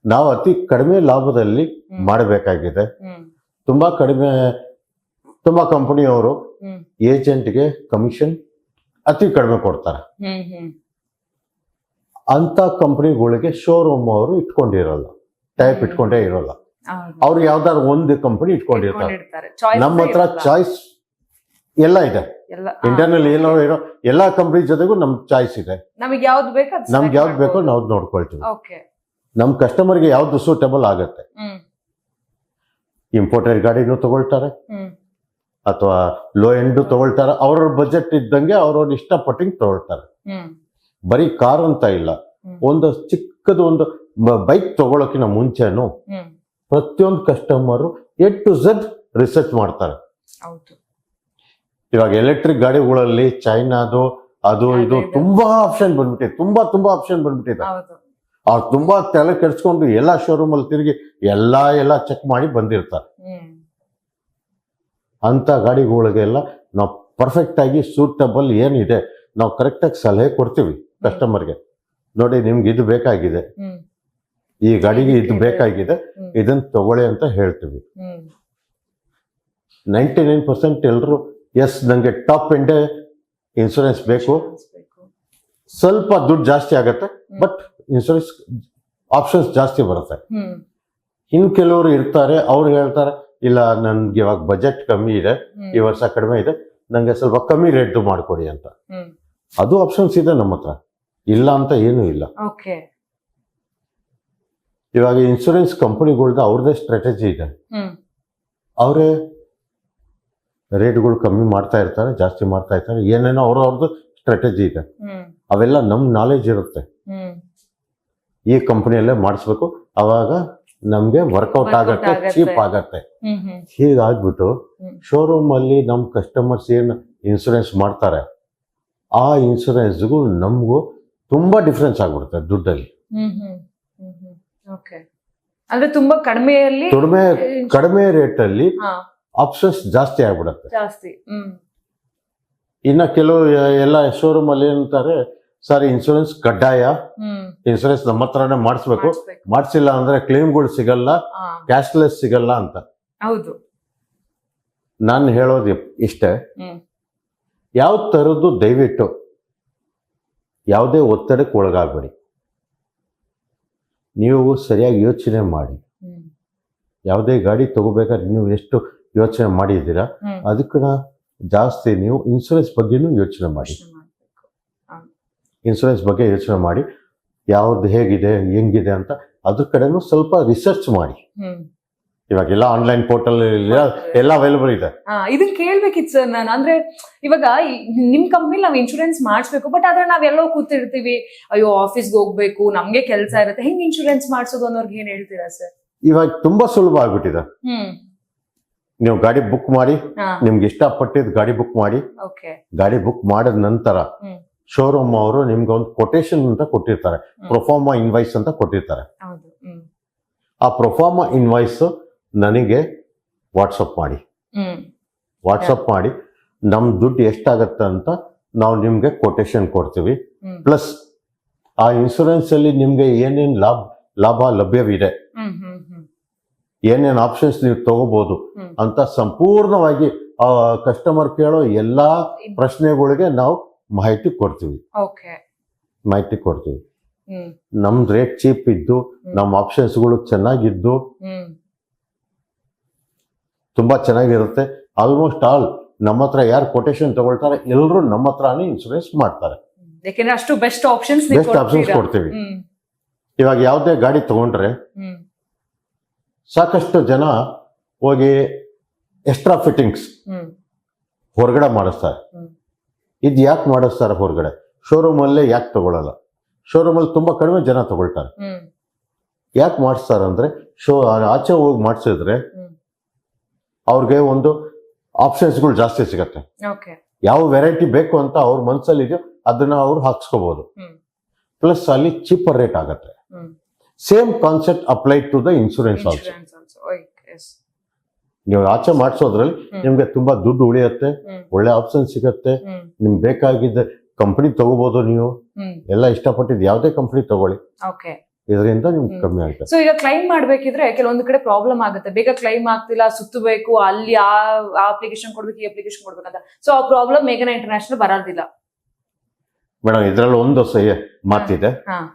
Speaker 1: ನಾವು ಅತಿ ಕಡಿಮೆ ಲಾಭದಲ್ಲಿ ಮಾಡಬೇಕಾಗಿದೆ. ತುಂಬಾ ಕಂಪನಿಯವರು ಏಜೆಂಟ್ಗೆ ಕಮಿಷನ್ ಅತಿ ಕಡಿಮೆ ಕೊಡ್ತಾರೆ. ಅಂತ ಕಂಪನಿಗಳಿಗೆ ಶೋರೂಮ್ ಅವರು ಇಟ್ಕೊಂಡಿರಲ್ಲ, ಟೈಪ್ ಇಟ್ಕೊಂಡೇ ಇರೋಲ್ಲ. ಅವ್ರು ಯಾವ್ದಾದ್ರು ಒಂದು ಕಂಪನಿ ಇಟ್ಕೊಂಡಿರ್ತಾರೆ. ನಮ್ಮ ಹತ್ರ ಚಾಯ್ಸ್ ಎಲ್ಲ ಇದೆ. ಇಂಟರ್ನಲ್ ಏನೋ ಇರೋ ಎಲ್ಲಾ ಕಂಪನಿ ಜೊತೆಗೂ ನಮ್ ಚಾಯ್ಸ್ ಇದೆ. ನಮ್ಗೆ ಯಾವ್ದು ಬೇಕೋ ನಾವು ನೋಡ್ಕೊಳ್ತೀವಿ. ನಮ್ ಕಸ್ಟಮರ್ಗೆ ಯಾವ್ದು ಸೂಟಬಲ್ ಆಗತ್ತೆ. ಇಂಪೋರ್ಟೆಡ್ ಗಾಡಿನೂ ತಗೊಳ್ತಾರೆ ಅಥವಾ ಲೋ ಎಂಡ್ ತಗೊಳ್ತಾರೆ. ಅವ್ರವ್ರ ಬಜೆಟ್ ಇದ್ದಂಗೆ ಅವ್ರವ್ರ ಇಷ್ಟಪಟ್ಟಿಂಗ್ ತಗೊಳ್ತಾರೆ. ಬರೀ ಕಾರ್ ಅಂತ ಇಲ್ಲ, ಒಂದು ಚಿಕ್ಕದು ಒಂದು ಬೈಕ್ ತಗೊಳಕಿನ ಮುಂಚೆನು ಪ್ರತಿಯೊಂದು customer A to Z research ಮಾಡ್ತಾರೆ. ಇವಾಗ ಎಲೆಕ್ಟ್ರಿಕ್ ಗಾಡಿಗಳಲ್ಲಿ ಚೈನಾದು ಅದು ಇದು ತುಂಬಾ ಆಪ್ಷನ್ ಬಂದ್ಬಿಟ್ಟಿದೆ. ತುಂಬಾ ಆಪ್ಷನ್ ಬಂದ್ಬಿಟ್ಟಿದೆ. ಅವ್ರು ತುಂಬಾ ತಲೆ ಕೆಡ್ಸ್ಕೊಂಡು ಎಲ್ಲಾ ಶೋರೂಮ್ ಅಲ್ಲಿ ತಿರುಗಿ ಎಲ್ಲ ಚೆಕ್ ಮಾಡಿ ಬಂದಿರ್ತಾರೆ. ಅಂತ ಗಾಡಿಗಳಿಗೆಲ್ಲ ನಾವು ಪರ್ಫೆಕ್ಟ್ ಆಗಿ ಸೂಟಬಲ್ ಏನಿದೆ ನಾವು ಕರೆಕ್ಟ್ ಆಗಿ ಸಲಹೆ ಕೊಡ್ತೀವಿ ಕಸ್ಟಮರ್ಗೆ. ನೋಡಿ, ನಿಮ್ಗೆ ಇದು ಬೇಕಾಗಿದೆ, ಈ ಗಾಡಿಗೆ ಇದು ಬೇಕಾಗಿದೆ, ಇದನ್ನ ತಗೊಳ್ಳಿ ಅಂತ ಹೇಳ್ತೀವಿ. 99% ಎಲ್ರು ಎಸ್ ನಂಗೆ ಟಾಪ್ ಎಂಡ್ ಇನ್ಶೂರೆನ್ಸ್ ಬೇಕು, ಸ್ವಲ್ಪ ದುಡ್ಡು ಜಾಸ್ತಿ ಆಗತ್ತೆ, ಬಟ್ ಇನ್ಶೂರೆನ್ಸ್ ಆಪ್ಷನ್ಸ್ ಜಾಸ್ತಿ ಬರುತ್ತೆ. ಇನ್ನು ಕೆಲವರು ಇರ್ತಾರೆ, ಅವ್ರು ಹೇಳ್ತಾರೆ ಇಲ್ಲ ನನ್ಗೆ ಇವಾಗ ಬಜೆಟ್ ಕಮ್ಮಿ ಇದೆ, ಈ ವರ್ಷ ಕಡಿಮೆ ಇದೆ, ನಂಗೆ ಸ್ವಲ್ಪ ಕಮ್ಮಿ ರೇಟ್ ಮಾಡ್ಕೊಡಿ ಅಂತ. ಅದು ಆಪ್ಷನ್ಸ್ ಇದೆ ನಮ್ಮ ಹತ್ರ, ಇಲ್ಲ ಅಂತ ಏನೂ ಇಲ್ಲ. ಇವಾಗ ಇನ್ಶೂರೆನ್ಸ್ ಕಂಪನಿಗಳ್ದು ಅವ್ರದೇ ಸ್ಟ್ರಾಟಜಿ ಇದೆ. ಅವರೇ ರೇಟ್ಗಳು ಕಮ್ಮಿ ಮಾಡ್ತಾ ಇರ್ತಾರೆ, ಜಾಸ್ತಿ ಮಾಡ್ತಾ ಇರ್ತಾರೆ, ಏನೇನೋ ಅವ್ರದ್ದು ಸ್ಟ್ರಾಟಜಿ ಇದೆ. ಅವೆಲ್ಲ ನಮ್ಮ ನಾಲೆಜ್ ಇರುತ್ತೆ. ಈ ಕಂಪನಿಯಲ್ಲೇ ಮಾಡಿಸ್ಬೇಕು, ಅವಾಗ ನಮ್ಗೆ ವರ್ಕೌಟ್ ಆಗತ್ತೆ, ಚೀಪ್ ಆಗತ್ತೆ. ಹೀಗಾಗ್ಬಿಟ್ಟು ಶೋರೂಮ್ ಅಲ್ಲಿ ನಮ್ ಕಸ್ಟಮರ್ಸ್ ಏನ್ ಇನ್ಸೂರೆನ್ಸ್ ಮಾಡ್ತಾರೆ, ಆ ಇನ್ಸೂರೆನ್ಸ್ಗೂ ನಮಗೂ ತುಂಬಾ ಡಿಫ್ರೆನ್ಸ್ ಆಗ್ಬಿಡುತ್ತೆ ದುಡ್ಡಲ್ಲಿ.
Speaker 2: ಅಂದ್ರೆ ತುಂಬಾ
Speaker 1: ಕಡಿಮೆ ರೇಟ್ ಅಲ್ಲಿ ಆಪ್ಷನ್ಸ್ ಜಾಸ್ತಿ ಆಗ್ಬಿಡುತ್ತೆ. ಇನ್ನ ಕೆಲವು ಎಲ್ಲ ಶೋರೂಮ್ ಅಲ್ಲಿ ಏನಂತಾರೆ, ಸರ್ ಇನ್ಸೂರೆನ್ಸ್ ಕಡ್ಡಾಯ, ಇನ್ಸೂರೆನ್ಸ್ ನಮ್ಮ ಹತ್ರನೇ ಮಾಡಿಸ್ಬೇಕು, ಮಾಡಿಸಿಲ್ಲ ಅಂದ್ರೆ ಕ್ಲೇಮ್ಗಳು ಸಿಗಲ್ಲ, ಕ್ಯಾಶ್ಲೆಸ್ ಸಿಗಲ್ಲ ಅಂತ.
Speaker 2: ಹೌದು,
Speaker 1: ನಾನು ಹೇಳೋದು ಇಷ್ಟೇ, ಯಾವ ತರದ್ದು ದಯವಿಟ್ಟು ಯಾವುದೇ ಒತ್ತಡಕ್ಕೆ ಒಳಗಾಗಬೇಡಿ. ನೀವು ಸರಿಯಾಗಿ ಯೋಚನೆ ಮಾಡಿ. ಯಾವುದೇ ಗಾಡಿ ತಗೋಬೇಕಾದ್ರೆ ನೀವು ಎಷ್ಟು ಯೋಚನೆ ಮಾಡಿದ್ದೀರಾ, ಅದಕ್ಕಿಂತ ಜಾಸ್ತಿ ನೀವು ಇನ್ಸೂರೆನ್ಸ್ ಬಗ್ಗೆನೂ ಯೋಚನೆ ಮಾಡಿ. ಇನ್ಸೂರೆನ್ಸ್ ಬಗ್ಗೆ ಯೋಚನೆ ಮಾಡಿ, ಯಾವ್ದು ಹೇಗಿದೆ ಹೆಂಗಿದೆ ಅಂತ ಅದ್ರ ಕಡೆನೂ ಸ್ವಲ್ಪ ರಿಸರ್ಚ್ ಮಾಡಿ. ಇವಾಗೆಲ್ಲ ಆನ್ಲೈನ್ ಪೋರ್ಟಲ್ ಎಲ್ಲ ಅವೈಲಬಲ್ ಇದೆ.
Speaker 2: ಇದನ್ನ ಕೇಳ್ಬೇಕಿತ್ತು ಸರ್ ನಾನು. ಅಂದ್ರೆ ಇವಾಗ ನಿಮ್ ಕಂಪ್ನಿ ನಾವ್ ಇನ್ಶೂರೆನ್ಸ್ ಮಾಡಿಸ್ಬೇಕು, ಬಟ್ ಆದ್ರೆ ನಾವೆಲ್ಲೋ ಕೂತಿರ್ತೀವಿ, ಅಯ್ಯೋ ಆಫೀಸ್ಗೆ ಹೋಗ್ಬೇಕು, ನಮ್ಗೆ ಕೆಲಸ ಇರುತ್ತೆ, ಹೆಂಗ್ ಇನ್ಶೂರೆನ್ಸ್ ಮಾಡಿಸೋದು ಅನ್ನೋರ್ಗೆ ಏನ್ ಹೇಳ್ತೀರಾ ಸರ್?
Speaker 1: ಇವಾಗ ತುಂಬಾ ಸುಲಭ ಆಗ್ಬಿಟ್ಟಿದೆ. ನೀವು ಗಾಡಿ ಬುಕ್ ಮಾಡಿ, ನಿಮ್ಗೆ ಇಷ್ಟಪಟ್ಟಿದ್ ಗಾಡಿ ಬುಕ್ ಮಾಡಿ. ಗಾಡಿ ಬುಕ್ ಮಾಡಿದ ನಂತರ ಶೋರೂಮ್ ಅವರು ನಿಮ್ಗೆ ಒಂದು ಕೊಟೇಶನ್ ಅಂತ ಕೊಟ್ಟಿರ್ತಾರೆ, ಪ್ರೊಫಾರ್ಮಾ ಇನ್ವಾಯ್ಸ್ ಅಂತ ಕೊಟ್ಟಿರ್ತಾರೆ. ಆ ಪ್ರೊಫಾರ್ಮಾ ಇನ್ವಾಯ್ಸ್ ನನಗೆ ವಾಟ್ಸಪ್ ಮಾಡಿ ನಮ್ ದುಡ್ಡು ಎಷ್ಟಾಗತ್ತೆ ಅಂತ ನಾವು ನಿಮ್ಗೆ ಕೊಟೇಶನ್ ಕೊಡ್ತೀವಿ. ಪ್ಲಸ್ ಆ ಇನ್ಸೂರೆನ್ಸ್ ಅಲ್ಲಿ ನಿಮ್ಗೆ ಏನೇನ್ ಲಾಭ ಲಭ್ಯವಿದೆ, ಏನೇನ್ ಆಪ್ಷನ್ಸ್ ನೀವು ತಗೋಬಹುದು ಅಂತ ಸಂಪೂರ್ಣವಾಗಿ ಆ ಕಸ್ಟಮರ್ ಕೇಳೋ ಎಲ್ಲಾ ಪ್ರಶ್ನೆಗಳಿಗೆ ನಾವು ಮಾಹಿತಿ ಕೊಡ್ತೀವಿ. ನಮ್ದು ರೇಟ್ ಚೀಪ್ ಇದ್ದು, ನಮ್ಮ ಆಪ್ಷನ್ಸ್ಗಳು ಚೆನ್ನಾಗಿದ್ದು ತುಂಬಾ ಚೆನ್ನಾಗಿರುತ್ತೆ. ಆಲ್ಮೋಸ್ಟ್ ಆಲ್ ನಮ್ಮ ಹತ್ರ ಯಾರು ಕೊಟೇಶನ್ ತಗೊಳ್ತಾರೆ ಎಲ್ಲರೂ ನಮ್ಮ ಹತ್ರನೇ ಇನ್ಸೂರೆನ್ಸ್ ಮಾಡ್ತಾರೆ.
Speaker 2: ಅಷ್ಟು ಬೆಸ್ಟ್ ಆಪ್ಷನ್ಸ್
Speaker 1: ಕೊಡ್ತೀವಿ. ಇವಾಗ ಯಾವುದೇ ಗಾಡಿ ತಗೊಂಡ್ರೆ ಸಾಕಷ್ಟು ಜನ ಹೋಗಿ ಎಕ್ಸ್ಟ್ರಾ ಫಿಟ್ಟಿಂಗ್ಸ್ ಹೊರಗಡೆ ಮಾಡಿಸ್ತಾರೆ. ಇದು ಯಾಕೆ ಮಾಡಿಸ್ತಾರೆ ಹೊರಗಡೆ? ಶೋರೂಮ್ ಅಲ್ಲೇ ಯಾಕೆ ತಗೊಳ್ಳಲ್ಲ? ಶೋರೂಮ್ ಅಲ್ಲಿ ತುಂಬಾ ಕಡಿಮೆ ಜನ ತಗೊಳ್ತಾರೆ. ಯಾಕೆ ಮಾಡಿಸ್ತಾರೆ ಅಂದ್ರೆ, ಆಚೆ ಹೋಗಿ ಮಾಡಿಸಿದ್ರೆ ಅವ್ರಿಗೆ ಒಂದು ಆಪ್ಷನ್ಸ್ಗಳು ಜಾಸ್ತಿ ಸಿಗತ್ತೆ. ಯಾವ ವೆರೈಟಿ ಬೇಕು ಅಂತ ಅವ್ರ ಮನ್ಸಲ್ಲಿದೆ ಅದನ್ನ ಅವ್ರು ಹಾಕ್ಸ್ಕೋಬಹುದು. ಪ್ಲಸ್ ಅಲ್ಲಿ ಚೀಪರ್ ರೇಟ್ ಆಗತ್ತೆ. Same concept apply to the insurance also. ನೀವು ಆಚೆ ಮಾಡಿಸೋದ್ರಲ್ಲಿ ನಿಮ್ಗೆ ತುಂಬಾ ದುಡ್ಡು ಉಳಿಯುತ್ತೆ, ಒಳ್ಳೆ ಆಪ್ಷನ್ ಸಿಗತ್ತೆ, ನಿಮ್ಗೆ ಬೇಕಾಗಿದ್ದ ಕಂಪನಿ ತಗೋಬಹುದು. ನೀವು ಎಲ್ಲ ಇಷ್ಟಪಟ್ಟಿದ್ದು ಯಾವುದೇ ಕಂಪನಿ ತಗೊಳ್ಳಿ, ಇದರಿಂದ ನಿಮ್ಗೆ ಕಮ್ಮಿ ಆಗುತ್ತೆ.
Speaker 2: ಸೊ ಈಗ ಕ್ಲೈಮ್ ಮಾಡ್ಬೇಕಿದ್ರೆ ಕೆಲವೊಂದು ಕಡೆ ಪ್ರಾಬ್ಲಮ್ ಆಗುತ್ತೆ, ಬೇಗ ಕ್ಲೈಮ್ ಆಗ್ತಿಲ್ಲ, ಸುತ್ತಬೇಕು, ಅಲ್ಲಿ ಆ ಅಪ್ಲಿಕೇಶನ್ ಕೊಡ್ಬೇಕು, ಈ ಅಪ್ಲಿಕೇಶನ್ ಕೊಡ್ಬೇಕಂತ. ಸೊ ಆ ಪ್ರಾಬ್ಲಮ್ ಮೇಘನಾ ಇಂಟರ್ನ್ಯಾಷನಲ್ ಬರೋದಿಲ್ಲ
Speaker 1: ಮೇಡಮ್. ಇದ್ರಲ್ಲಿ ಒಂದು ಮಾತಿದೆ,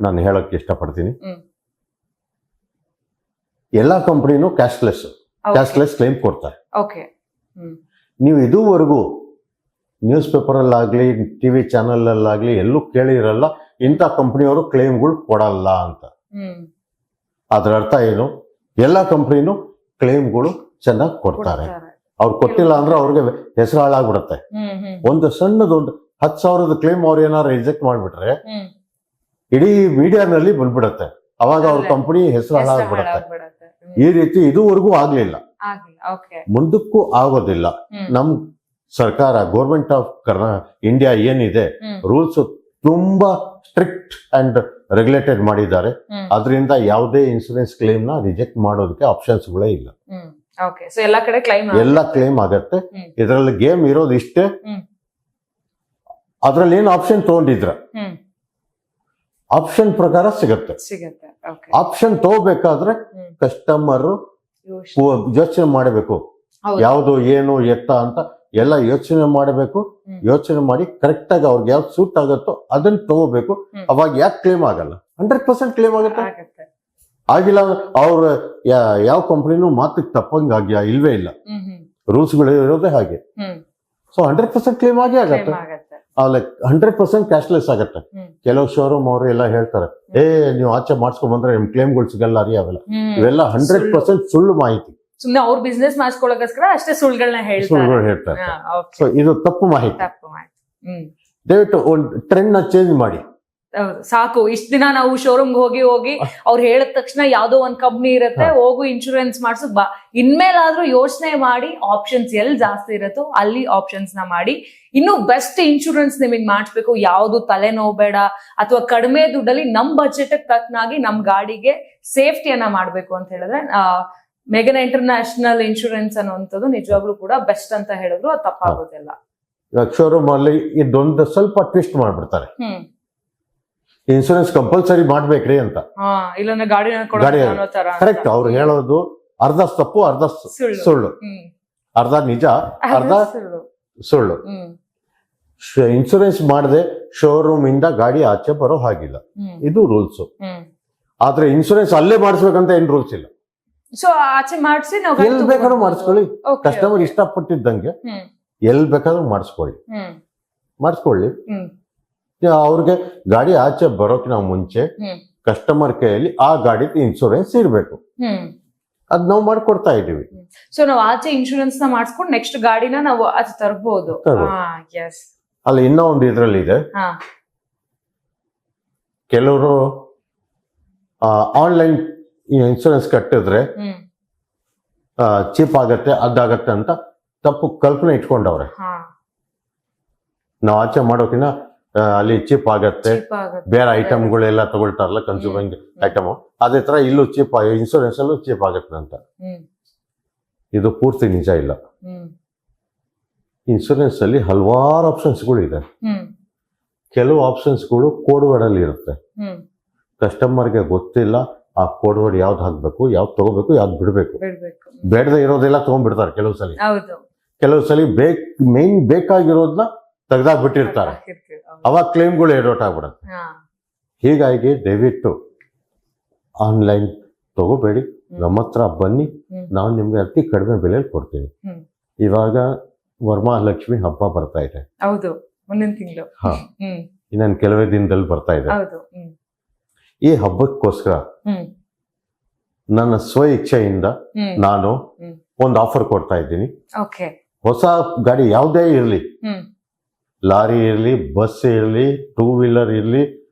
Speaker 1: ನಾನು ಹೇಳಕ್ ಇಷ್ಟಪಡ್ತೀನಿ. ಎಲ್ಲಾ ಕಂಪನಿನೂ ಕ್ಯಾಶ್ಲೆಸ್ ಕ್ಲೈಮ್ ಕೊಡ್ತಾರೆ. ನೀವು ಇದುವರೆಗೂ ನ್ಯೂಸ್ ಪೇಪರ್ ಅಲ್ಲಾಗ್ಲಿ, ಟಿವಿ ಚಾನೆಲ್ ಅಲ್ಲಾಗ್ಲಿ ಎಲ್ಲೂ ಕೇಳಿರಲ್ಲ ಇಂಥ ಕಂಪನಿಯವರು ಕ್ಲೈಮ್ಗಳು ಕೊಡಲ್ಲ ಅಂತ. ಅದ್ರ ಅರ್ಥ ಏನು? ಎಲ್ಲಾ ಕಂಪನಿನೂ ಕ್ಲೈಮ್ಗಳು ಚೆನ್ನಾಗಿ ಕೊಡ್ತಾರೆ. ಅವ್ರು ಕೊಟ್ಟಿಲ್ಲ ಅಂದ್ರೆ ಅವ್ರಿಗೆ ಹೆಸರು ಹಾಳಾಗ್ಬಿಡುತ್ತೆ. ಒಂದು ಸಣ್ಣದೊಂದು 10,000 ಕ್ಲೈಮ್ ಅವ್ರು ಏನಾದ್ರು ರಿಜೆಕ್ಟ್ ಮಾಡ್ಬಿಟ್ರೆ ಇಡೀ ಮೀಡಿಯಾನಲ್ಲಿ ಬಂದ್ಬಿಡತ್ತೆ. ಅವಾಗ ಅವ್ರ ಕಂಪನಿ ಹೆಸರು ಹಾಳಾಗ್ಬಿಡತ್ತೆ. ಈ ರೀತಿ ಇದುವರೆಗೂ ಆಗ್ಲಿಲ್ಲ, ಮುಂದಕ್ಕೂ ಆಗೋದಿಲ್ಲ. ನಮ್ ಸರ್ಕಾರ, ಗೌರ್ಮೆಂಟ್ ಆಫ್ ಇಂಡಿಯಾ ಏನಿದೆ, ರೂಲ್ಸ್ ತುಂಬಾ ಸ್ಟ್ರಿಕ್ಟ್ ಅಂಡ್ ರೆಗ್ಯುಲೇಟೆಡ್ ಮಾಡಿದ್ದಾರೆ. ಅದರಿಂದ ಯಾವುದೇ ಇನ್ಸೂರೆನ್ಸ್ ಕ್ಲೈಮ್ ನ ರಿಜೆಕ್ಟ್ ಮಾಡೋದಕ್ಕೆ ಆಪ್ಷನ್ಸ್ಗಳೇ ಇಲ್ಲ. ಎಲ್ಲ ಕ್ಲೈಮ್ ಆಗತ್ತೆ. ಇದರಲ್ಲಿ ಗೇಮ್ ಇರೋದು ಇಷ್ಟೇ, ಅದ್ರಲ್ಲಿ ಏನು ಆಪ್ಷನ್ ತಗೊಂಡಿದ್ರ ಆಪ್ಷನ್ ಪ್ರಕಾರ ಸಿಗತ್ತೆ. ಆಪ್ಷನ್ ತಗೋಬೇಕಾದ್ರೆ ಕಸ್ಟಮರ್ ಯೋಚನೆ ಮಾಡಬೇಕು, ಯಾವುದು ಏನು ಎತ್ತ ಅಂತ ಎಲ್ಲ ಯೋಚನೆ ಮಾಡಬೇಕು. ಯೋಚನೆ ಮಾಡಿ ಕರೆಕ್ಟ್ ಆಗಿ ಅವ್ರಿಗೆ ಯಾವ್ದು ಸೂಟ್ ಆಗುತ್ತೋ ಅದನ್ನ ತಗೋಬೇಕು. ಅವಾಗ ಯಾಕೆ ಕ್ಲೇಮ್ ಆಗಲ್ಲ? 100% ಕ್ಲೇಮ್ ಆಗುತ್ತೆ. ಆಗಿಲ್ಲ ಅವ್ರ ಯಾವ ಕಂಪ್ನಿನೂ ಮಾತಿಗೆ ತಪ್ಪಂಗ ಇಲ್ವೇ ಇಲ್ಲ. ರೂಲ್ಸ್ ಗಳು ಇರೋದೇ ಹಾಗೆ. ಸೊ 100% ಕ್ಲೇಮ್ ಆಗೇ ಆಗತ್ತೆ. 100% ಕ್ಯಾಶ್ಲೆಸ್ ಆಗತ್ತೆ. ಕೆಲವು ಶೋರೂಮ್ ಅವರು ಎಲ್ಲ ಹೇಳ್ತಾರೆ, ನೀವು ಆಚೆ ಮಾಡಿಸ್ಕೊಂಡ್ ಬಂದ್ರೆ ನಿಮ್ ಕ್ಲೇಮ್ಗಳು ಸಿಗಲ್ಲ ರೀ, ಅವೆಲ್ಲ ಇವೆಲ್ಲ 100% ಸುಳ್ಳು ಮಾಹಿತಿ.
Speaker 2: ಸುಮ್ನೆ ಅವ್ರ ಬಿಸ್ನೆಸ್ ಮಾಡ್ಸ್ಕೊಳಕೋಸ್ಕರ ಅಷ್ಟೇ ಸುಳ್ಳುಗಳನ್ನ
Speaker 1: ಸುಳ್ಳುಗಳು
Speaker 2: ಹೇಳ್ತಾರೆ.
Speaker 1: ಹೇಳ್ತಾರೆ. ಸೊ ಇದು ತಪ್ಪು ಮಾಹಿತಿ.
Speaker 2: ತಪ್ಪು ಮಾಹಿತಿ.
Speaker 1: ದಯವಿಟ್ಟು ಒಂದು ಟ್ರೆಂಡ್ ನ ಚೇಂಜ್ ಮಾಡಿ.
Speaker 2: ಹೌದು, ಸಾಕು. ಇಷ್ಟ ದಿನ ನಾವು ಶೋರೂಮ್ ಹೋಗಿ ಅವ್ರು ಹೇಳಿದ ತಕ್ಷಣ ಯಾವ್ದೋ ಒಂದ್ ಕಂಪ್ನಿ ಇರುತ್ತೆ, ಹೋಗು ಇನ್ಶೂರೆನ್ಸ್ ಮಾಡ್ಸು ಇನ್ಮೇಲಾದ್ರೂ ಯೋಚನೆ ಮಾಡಿ ಆಪ್ಷನ್ಸ್ ಎಲ್ಲಿ ಜಾಸ್ತಿ ಇರುತ್ತೋ ಅಲ್ಲಿ ಆಪ್ಷನ್ಸ್ ನ ಮಾಡಿ. ಇನ್ನು ಬೆಸ್ಟ್ ಇನ್ಶೂರೆನ್ಸ್ ನಿಮಗೆ ಮಾಡಿಸ್ಬೇಕು, ಯಾವ್ದು ತಲೆನೋವು ಬೇಡ, ಅಥವಾ ಕಡಿಮೆ ದುಡ್ಡಲ್ಲಿ ನಮ್ ಬಜೆಟ್ ತಕ್ಕನಾಗಿ ನಮ್ ಗಾಡಿಗೆ ಸೇಫ್ಟಿಯನ್ನ ಮಾಡ್ಬೇಕು ಅಂತ ಹೇಳಿದ್ರೆ ಮೆಗನ ಇಂಟರ್ನ್ಯಾಷನಲ್ ಇನ್ಶೂರೆನ್ಸ್ ಅನ್ನುವಂಥದ್ದು ನಿಜವಾಗ್ಲೂ ಕೂಡ ಬೆಸ್ಟ್ ಅಂತ ಹೇಳಿದ್ರು ಅದು ತಪ್ಪಾಗೋದಿಲ್ಲ.
Speaker 1: ಶೋರೂಮ್ ಅಲ್ಲಿ ಇದೊಂದು ಸ್ವಲ್ಪ ಟ್ವಿಸ್ಟ್ ಮಾಡ್ಬಿಡ್ತಾರೆ, ಇನ್ಶೂರೆನ್ಸ್ ಕಂಪಲ್ಸರಿ ಮಾಡ್ಬೇಕ್ರಿ ಅಂತ.
Speaker 2: ಇಲ್ಲೊಂದು ಗಾಡಿ
Speaker 1: ಕರೆಕ್ಟ್, ಅವ್ರು ಹೇಳೋದು ಅರ್ಧ ತಪ್ಪು ಅರ್ಧ ಸುಳ್ಳು, ಅರ್ಧ ನಿಜ ಅರ್ಧ ಸುಳ್ಳು. ಇನ್ಶೂರೆನ್ಸ್ ಮಾಡದೆ ಶೋರೂಮ್ ಇಂದ ಗಾಡಿ ಆಚೆ ಬರೋ ಹಾಗಿಲ್ಲ, ಇದು ರೂಲ್ಸ್. ಆದ್ರೆ ಇನ್ಶೂರೆನ್ಸ್ ಅಲ್ಲೇ ಮಾಡಿಸ್ಬೇಕಂತ ಏನ್ ರೂಲ್ಸ್ ಇಲ್ಲ.
Speaker 2: ಸೊ ಆಚೆ ಮಾಡಿಸಿ
Speaker 1: ಎಲ್ ಬೇಕಾದ್ರೂ ಮಾಡಿಸ್ಕೊಳ್ಳಿ, ಕಸ್ಟಮರ್ ಇಷ್ಟಪಟ್ಟಿದ್ದಂಗೆ ಎಲ್ ಬೇಕಾದ್ರೂ ಮಾಡಿಸ್ಕೊಳ್ಳಿ. ಅವ್ರಿಗೆ ಗಾಡಿ ಆಚೆ ಬರೋಕಿನ ಮುಂಚೆ ಕಸ್ಟಮರ್ ಕೈಯಲ್ಲಿ ಆ ಗಾಡಿ ಇನ್ಶೂರೆನ್ಸ್ ಇರ್ಬೇಕು, ಅದ್ ನಾವು ಮಾಡ್ಕೊಡ್ತಾ ಇದೀವಿ.
Speaker 2: ಸೊ ನಾವು ಆಚೆ ಇನ್ಶೂರೆನ್ಸ್ ನ ಮಾಡಿಸ್ಕೊಂಡು ನೆಕ್ಸ್ಟ್ ಗಾಡಿನ ನಾವು ಆಚೆ ತರಬಹುದು.
Speaker 1: ಅಲ್ಲಿ ಇನ್ನೂ ಒಂದು ಇದ್ರಲ್ಲಿ ಇದೆ, ಕೆಲವರು ಆನ್ಲೈನ್ ಇನ್ಶೂರೆನ್ಸ್ ಕಟ್ಟಿದ್ರೆ ಚೀಪ್ ಆಗತ್ತೆ ಅದಾಗತ್ತೆ ಅಂತ ತಪ್ಪು ಕಲ್ಪನೆ ಇಟ್ಕೊಂಡವ್ರೆ. ನಾವು ಆಚೆ ಮಾಡೋಕಿನ ಅಲ್ಲಿ ಚೀಪ್ ಆಗತ್ತೆ, ಬೇರೆ ಐಟಮ್ಗಳೆಲ್ಲ ತಗೊಳ್ತಾರಲ್ಲ ಕನ್ಸ್ಯೂಮರ್ ಐಟಮ್, ಅದೇ ತರ ಇಲ್ಲೂ ಚೀಪ್, ಇನ್ಶೂರೆನ್ಸ್ ಅಲ್ಲೂ ಚೀಪ್ ಆಗತ್ತೆ ಅಂತ. ಇದು ಪೂರ್ತಿ ನಿಜ ಇಲ್ಲ. ಇನ್ಶೂರೆನ್ಸ್ ಅಲ್ಲಿ ಹಲವಾರು ಆಪ್ಷನ್ಸ್ಗಳು ಇದೆ. ಕೆಲವು ಆಪ್ಷನ್ಸ್ಗಳು ಕೋಡ್ ವರ್ಡ್ ಅಲ್ಲಿ ಇರುತ್ತೆ, ಕಸ್ಟಮರ್ಗೆ ಗೊತ್ತಿಲ್ಲ ಆ ಕೋಡ್ ವರ್ಡ್ ಯಾವ್ದು ಹಾಕ್ಬೇಕು, ಯಾವ್ದು ತಗೋಬೇಕು, ಯಾವ್ದು ಬಿಡ್ಬೇಕು. ಬೇಡದೆ ಇರೋದೆಲ್ಲ ತಗೊಂಡ್ಬಿಡ್ತಾರೆ ಕೆಲವು ಸಲ. ಕೆಲವು ಸಲ ಮೇನ್ ಬೇಕಾಗಿರೋದನ್ನ ತೆಗ್ದಾಕ್ಬಿಟ್ಟಿರ್ತಾರೆ, ಅವಾಗ ಕ್ಲೇಮ್ಗಳು ಎಡೋಟ್ ಆಗ್ಬಿಡುತ್ತೆ. ಹೀಗಾಗಿ ದಯವಿಟ್ಟು ಆನ್ಲೈನ್ ತಗೋಬೇಡಿ, ನಮ್ಮ ಹತ್ರ ಬನ್ನಿ, ನಾವು ನಿಮ್ಗೆ ಅತಿ ಕಡಿಮೆ ಬೆಲೆಯಲ್ಲಿ ಕೊಡ್ತೀವಿ. ಇವಾಗ ವರಮಹಾಲಕ್ಷ್ಮಿ ಹಬ್ಬ ಬರ್ತಾ ಇದೆ.
Speaker 2: ಹೌದು, ಮುಂದಿನ ತಿಂಗಳು.
Speaker 1: ಇನ್ನೊಂದು ಕೆಲವೇ ದಿನದಲ್ಲಿ ಬರ್ತಾ ಇದೆ. ಈ ಹಬ್ಬಕ್ಕೋಸ್ಕರ ನನ್ನ ಸ್ವ ಇಚ್ಛೆಯಿಂದ ನಾನು ಒಂದು ಆಫರ್ ಕೊಡ್ತಾ ಇದ್ದೀನಿ. ಹೊಸ ಗಾಡಿ ಯಾವುದೇ ಇರಲಿ, ಲಾರಿ ಇರಲಿ, ಬಸ್ ಇರಲಿ, ಟೂ ವೀಲರ್ ಇರಲಿ,